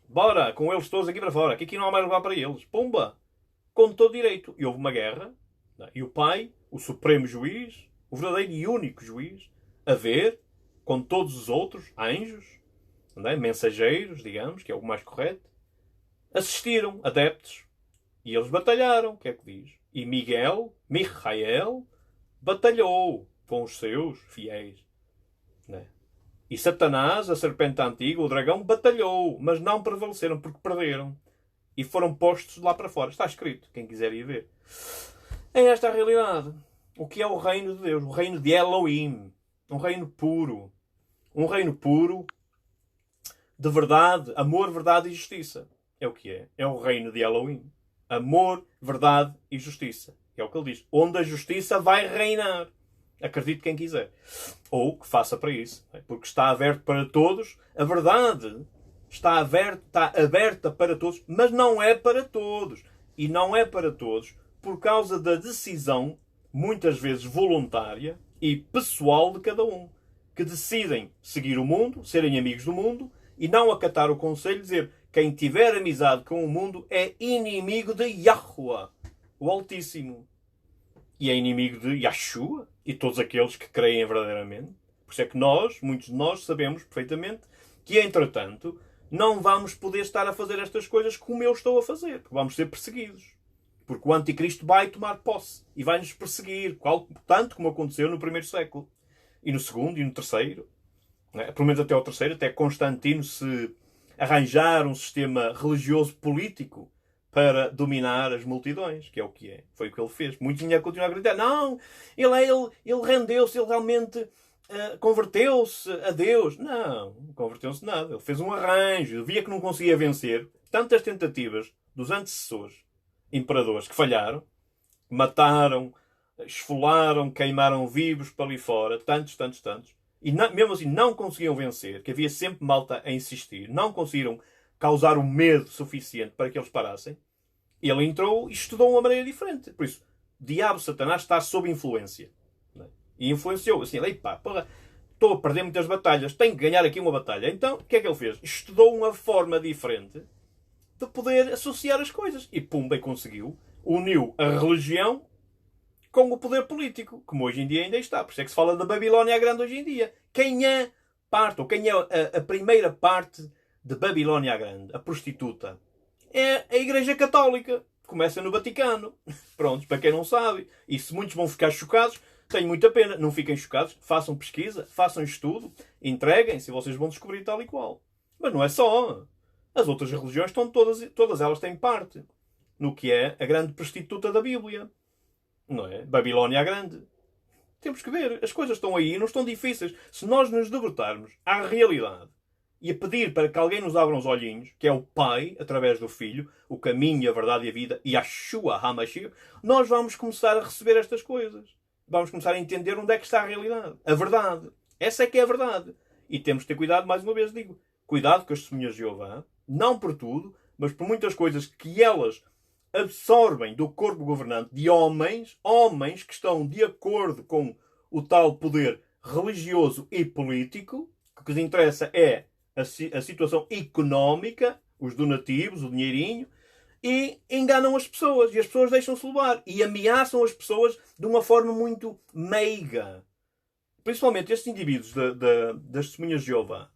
Bora, com eles todos aqui para fora. Que aqui não há mais lugar para eles. Pumba! Com todo direito. E houve uma guerra. E o Pai, o supremo juiz, o verdadeiro e único juiz, a ver, com todos os outros anjos, mensageiros, digamos, que é o mais correto, assistiram, adeptos, e eles batalharam, o que é que diz? E Michael, batalhou com os seus fiéis. E Satanás, a serpente antiga, o dragão, batalhou, mas não prevaleceram, porque perderam. E foram postos lá para fora. Está escrito, quem quiser ir ver. É esta a realidade. O que é o reino de Deus? O reino de Elohim. Um reino puro. Um reino puro de verdade, amor, verdade e justiça. É o que é. É o reino de Elohim. Amor, verdade e justiça. É o que ele diz. Onde a justiça vai reinar. Acredite quem quiser. Ou que faça para isso. Porque está aberto para todos. A verdade está aberta para todos, mas não é para todos. E não é para todos por causa da decisão, muitas vezes voluntária, e pessoal de cada um, que decidem seguir o mundo, serem amigos do mundo e não acatar o conselho de dizer quem tiver amizade com o mundo é inimigo de Yahuwah, o Altíssimo. E é inimigo de Yeshua e todos aqueles que creem verdadeiramente. Por isso é que muitos de nós, sabemos perfeitamente que, entretanto, não vamos poder estar a fazer estas coisas como eu estou a fazer, porque vamos ser perseguidos. Porque o anticristo vai tomar posse e vai nos perseguir, tanto como aconteceu no primeiro século. E no segundo e no terceiro. Né? Pelo menos até ao terceiro, até Constantino se arranjar um sistema religioso político para dominar as multidões, que é o que é. Foi o que ele fez. Muitos ainda continuam a acreditar. Não, ele rendeu-se, ele realmente converteu-se a Deus. Não converteu-se nada. Ele fez um arranjo. Ele via que não conseguia vencer tantas tentativas dos antecessores imperadores que falharam, mataram, esfolaram, queimaram vivos para ali fora, tantos. E mesmo assim não conseguiam vencer, que havia sempre malta a insistir. Não conseguiram causar o medo suficiente para que eles parassem. Ele entrou e estudou uma maneira diferente. Por isso, o diabo, Satanás, está sob influência. E influenciou. Assim, porra, estou a perder muitas batalhas, tenho que ganhar aqui uma batalha. Então, o que é que ele fez? Estudou uma forma diferente de poder associar as coisas. E pumba, conseguiu. Uniu a religião com o poder político, como hoje em dia ainda está. Por isso é que se fala da Babilónia Grande hoje em dia. Quem é a primeira parte de Babilónia Grande? A prostituta. É a Igreja Católica. Começa no Vaticano. Pronto, para quem não sabe. E se muitos vão ficar chocados, tenho muita pena. Não fiquem chocados. Façam pesquisa, façam estudo, entreguem-se e vocês vão descobrir tal e qual. Mas não é só. As outras religiões estão todas elas têm parte no que é a grande prostituta da Bíblia. Não é? Babilónia Grande. Temos que ver. As coisas estão aí e não estão difíceis. Se nós nos devotarmos à realidade e a pedir para que alguém nos abra os olhinhos, que é o Pai, através do Filho, o caminho, a verdade e a vida, e a Yeshua HaMashiach, nós vamos começar a receber estas coisas. Vamos começar a entender onde é que está a realidade. A verdade. Essa é que é a verdade. E temos de ter cuidado, mais uma vez digo. Cuidado com as testemunhas de Jeová. Não por tudo, mas por muitas coisas que elas absorvem do corpo governante de homens que estão de acordo com o tal poder religioso e político. O que lhes interessa é a situação económica, os donativos, o dinheirinho, e enganam as pessoas. E as pessoas deixam-se levar. E ameaçam as pessoas de uma forma muito meiga. Principalmente estes indivíduos das testemunhas de Jeová,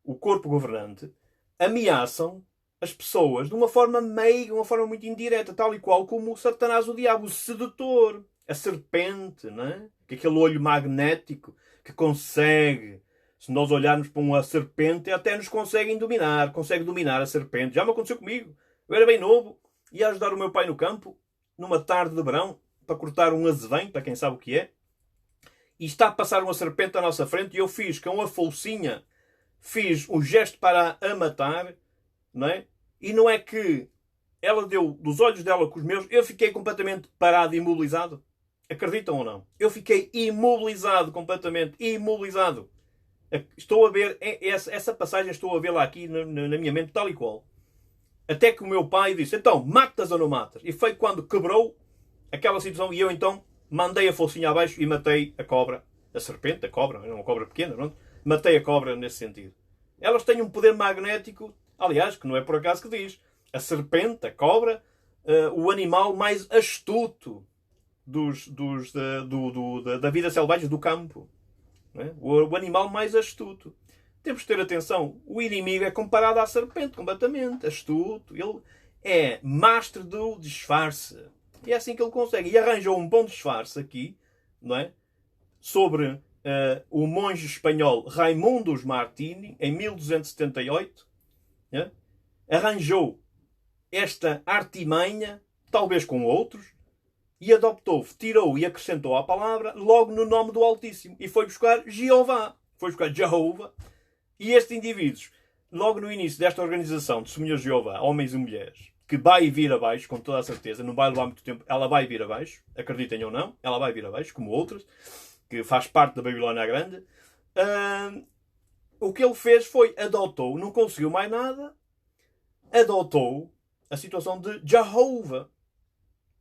o corpo governante, ameaçam as pessoas de uma forma meiga, uma forma muito indireta, tal e qual como o Satanás, o diabo, o sedutor, a serpente, não é? Que é aquele olho magnético que consegue, se nós olharmos para uma serpente, até nos consegue dominar a serpente. Já me aconteceu comigo. Eu era bem novo, ia ajudar o meu pai no campo, numa tarde de verão, para cortar um azevém, para quem sabe o que é, e está a passar uma serpente à nossa frente, e eu fiz com a folcinha, fiz um gesto para a matar, não é? E não é que ela deu dos olhos dela com os meus, eu fiquei completamente parado, imobilizado. Acreditam ou não? Eu fiquei imobilizado, completamente imobilizado. Estou a ver, essa passagem estou a vê-la aqui na minha mente, tal e qual. Até que o meu pai disse, então, matas ou não matas? E foi quando quebrou aquela situação e eu então mandei a folcinha abaixo e matei a cobra. A serpente, a cobra, era uma cobra pequena, pronto. Matei a cobra nesse sentido. Elas têm um poder magnético, aliás, que não é por acaso que diz. A serpente, a cobra, o animal mais astuto da vida selvagem do campo. Não é? O animal mais astuto. Temos que ter atenção. O inimigo é comparado à serpente, completamente. Astuto. Ele é mestre do disfarce. E é assim que ele consegue. E arranjou um bom disfarce aqui, não é? Sobre o monge espanhol Raimundos Martini, em 1278. É? Arranjou esta artimanha, talvez com outros, e adoptou, tirou e acrescentou à palavra logo no nome do Altíssimo. E foi buscar Jeová. Foi buscar Jeová. E estes indivíduos, logo no início desta organização de testemunhas de Jeová, homens e mulheres, que vai vir abaixo, com toda a certeza, não vai levar muito tempo, ela vai vir abaixo, acreditem ou não, ela vai vir abaixo, como outras, que faz parte da Babilónia Grande. O que ele fez foi, adotou, não conseguiu mais nada, adotou a situação de Jeová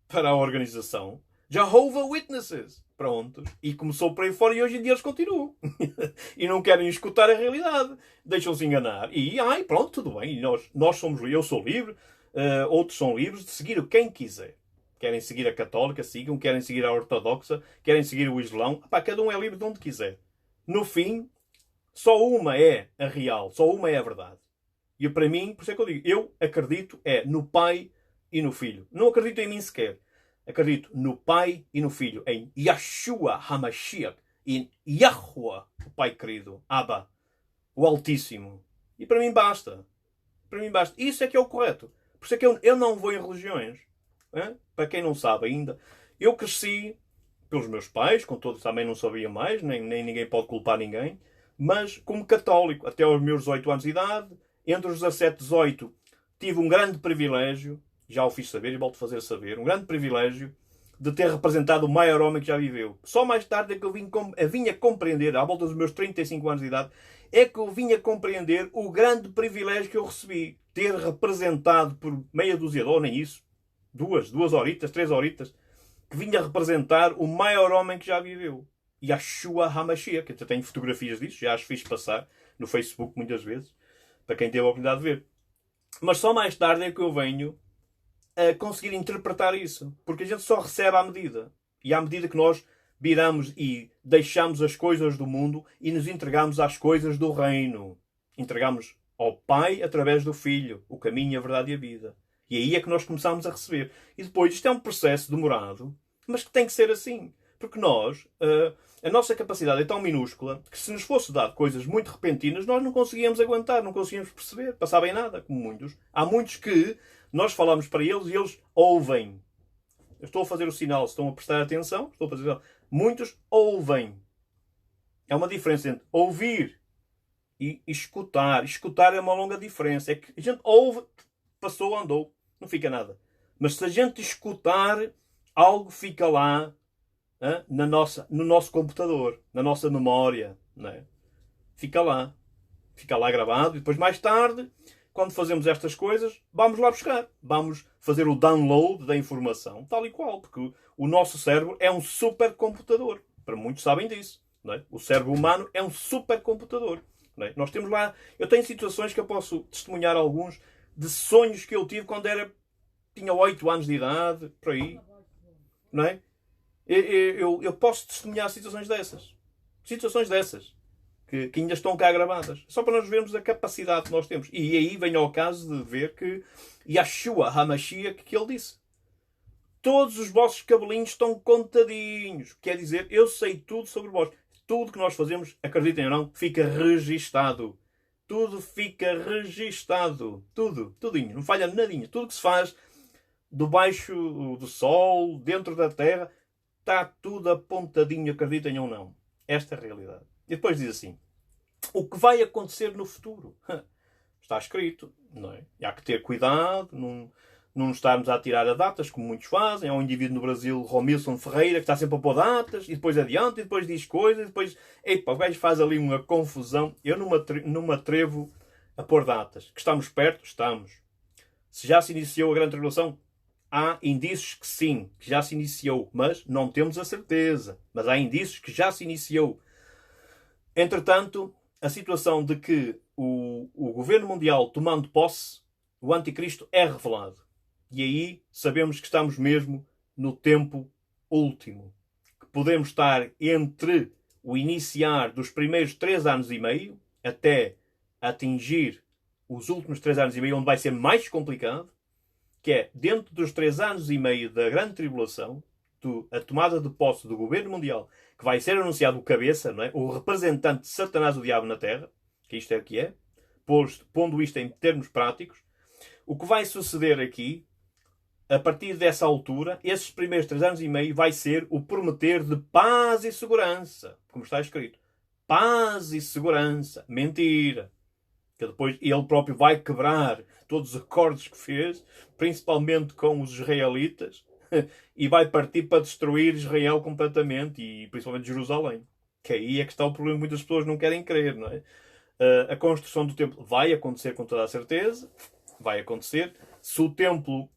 para a organização. Jehovah Witnesses. Prontos. E começou por aí fora e hoje em dia eles continuam. E não querem escutar a realidade. Deixam-se enganar. E, pronto, tudo bem. E nós somos livres. Eu sou livre. Outros são livres de seguir quem quiser. Querem seguir a católica, sigam. Querem seguir a ortodoxa. Querem seguir o islão. Cada um é livre de onde quiser. No fim, só uma é a real. Só uma é a verdade. E para mim, por isso é que eu digo, eu acredito no Pai e no Filho. Não acredito em mim sequer. Acredito no Pai e no Filho, em Yeshua HaMashiach, em Yahuwah, o Pai querido, Abba, o Altíssimo. E para mim basta. Para mim basta. Isso é que é o correto. Por isso é que eu não vou em religiões. Para quem não sabe ainda, eu cresci pelos meus pais, com todos também não sabia mais, nem ninguém pode culpar ninguém, mas como católico, até aos meus 18 anos de idade, entre os 17 e 18, tive um grande privilégio, já o fiz saber e volto a fazer saber, um grande privilégio de ter representado o maior homem que já viveu. Só mais tarde é que eu vinha compreender, à volta dos meus 35 anos de idade, é que eu vinha compreender o grande privilégio que eu recebi. Ter representado por meia dúzia de, ou nem isso, duas horitas, 3 horitas, que vinha representar o maior homem que já viveu. Yeshua HaMashiach. Eu tenho fotografias disso, já as fiz passar no Facebook muitas vezes, para quem teve a oportunidade de ver. Mas só mais tarde é que eu venho a conseguir interpretar isso. Porque a gente só recebe à medida. E à medida que nós viramos e deixamos as coisas do mundo e nos entregamos às coisas do reino. Entregamos ao Pai através do Filho, o caminho, a verdade e a vida. E aí é que nós começamos a receber. E depois, isto é um processo demorado, mas que tem que ser assim. Porque nós, a nossa capacidade é tão minúscula que se nos fosse dado coisas muito repentinas, nós não conseguíamos aguentar, não conseguíamos perceber. Passava em nada, como muitos. Há muitos que nós falamos para eles e eles ouvem. Eu estou a fazer o sinal, se estão a prestar atenção, estou a fazer o sinal. Muitos ouvem. É uma diferença entre ouvir e escutar. Escutar é uma longa diferença. É que a gente ouve, passou, andou, não fica nada. Mas se a gente escutar, algo fica lá no nosso computador, na nossa memória. Não é? Fica lá gravado. E depois, mais tarde, quando fazemos estas coisas, vamos lá buscar. Vamos fazer o download da informação, tal e qual. Porque o nosso cérebro é um supercomputador. Para muitos sabem disso. Não é? O cérebro humano é um supercomputador. Não é? Nós temos lá... Eu tenho situações que eu posso testemunhar alguns de sonhos que eu tive quando tinha 8 anos de idade, por aí. Não é? Eu posso testemunhar situações dessas. Situações dessas. Que ainda estão cá gravadas. Só para nós vermos a capacidade que nós temos. E aí vem ao caso de ver que Yeshua HaMashiach, que ele disse. Todos os vossos cabelinhos estão contadinhos. Quer dizer, eu sei tudo sobre vós. Tudo que nós fazemos, acreditem ou não, fica registado. Tudo fica registado. Tudinho. Não falha nadinha. Tudo que se faz debaixo do sol, dentro da terra, está tudo apontadinho, acreditem ou não. Esta é a realidade. E depois diz assim, o que vai acontecer no futuro? Está escrito, não é? E há que ter cuidado, não estarmos a tirar a datas, como muitos fazem. Há um indivíduo no Brasil, Romilson Ferreira, que está sempre a pôr datas, e depois adianta, e depois diz coisas, e depois... Epa, o gajo faz ali uma confusão. Eu não me atrevo a pôr datas. Que estamos perto? Estamos. Se já se iniciou a grande tribulação? Há indícios que sim, que já se iniciou, mas não temos a certeza. Mas há indícios que já se iniciou. Entretanto, a situação de que o governo mundial tomando posse, o anticristo é revelado. E aí sabemos que estamos mesmo no tempo último. Que podemos estar entre o iniciar dos primeiros 3 anos e meio até atingir os últimos 3 anos e meio, onde vai ser mais complicado, que é dentro dos 3 anos e meio da grande tribulação, a tomada de posse do governo mundial, que vai ser anunciado o cabeça, não é? O representante de Satanás, o diabo na terra, que isto é o que é, pondo isto em termos práticos, o que vai suceder aqui, a partir dessa altura, esses primeiros 3 anos e meio, vai ser o prometer de paz e segurança, como está escrito. Paz e segurança. Mentira. Que depois ele próprio vai quebrar todos os acordos que fez, principalmente com os israelitas, e vai partir para destruir Israel completamente, e principalmente Jerusalém. Que aí é que está o problema, muitas pessoas não querem crer, não é? A construção do templo vai acontecer com toda a certeza, vai acontecer. Se o templo,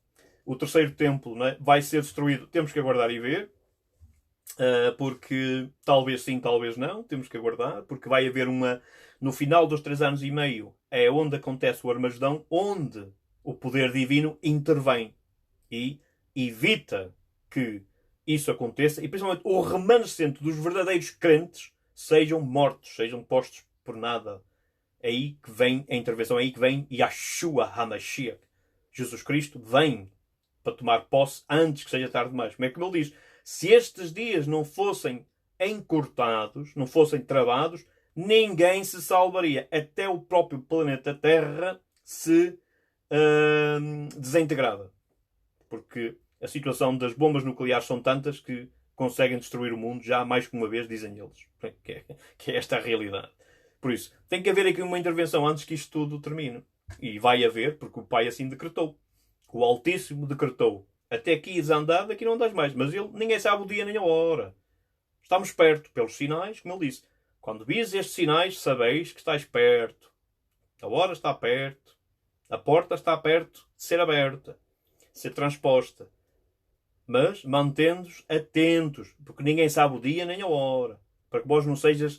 o terceiro templo, não é, vai ser destruído, temos que aguardar e ver. porque talvez sim, talvez não, temos que aguardar, porque vai haver uma... No final dos 3 anos e meio é onde acontece o Armagedão, onde o poder divino intervém e evita que isso aconteça, e principalmente o remanescente dos verdadeiros crentes sejam mortos, sejam postos por nada. É aí que vem a intervenção, é aí que vem Yahshua HaMashiach. Jesus Cristo vem para tomar posse antes que seja tarde demais. Como é que ele diz? Se estes dias não fossem encurtados, não fossem travados, ninguém se salvaria. Até o próprio planeta Terra se desintegrava. Porque a situação das bombas nucleares são tantas que conseguem destruir o mundo já mais que uma vez, dizem eles. Que é esta a realidade. Por isso, tem que haver aqui uma intervenção antes que isto tudo termine. E vai haver, porque o Pai assim decretou. O Altíssimo decretou. Até aqui is andado, aqui não andas mais. Mas ninguém sabe o dia nem a hora. Estamos perto, pelos sinais, como ele disse. Quando vis estes sinais, sabeis que estáis perto. A hora está perto. A porta está perto de ser aberta, de ser transposta. Mas mantendo-os atentos, porque ninguém sabe o dia nem a hora. Para que vós não sejas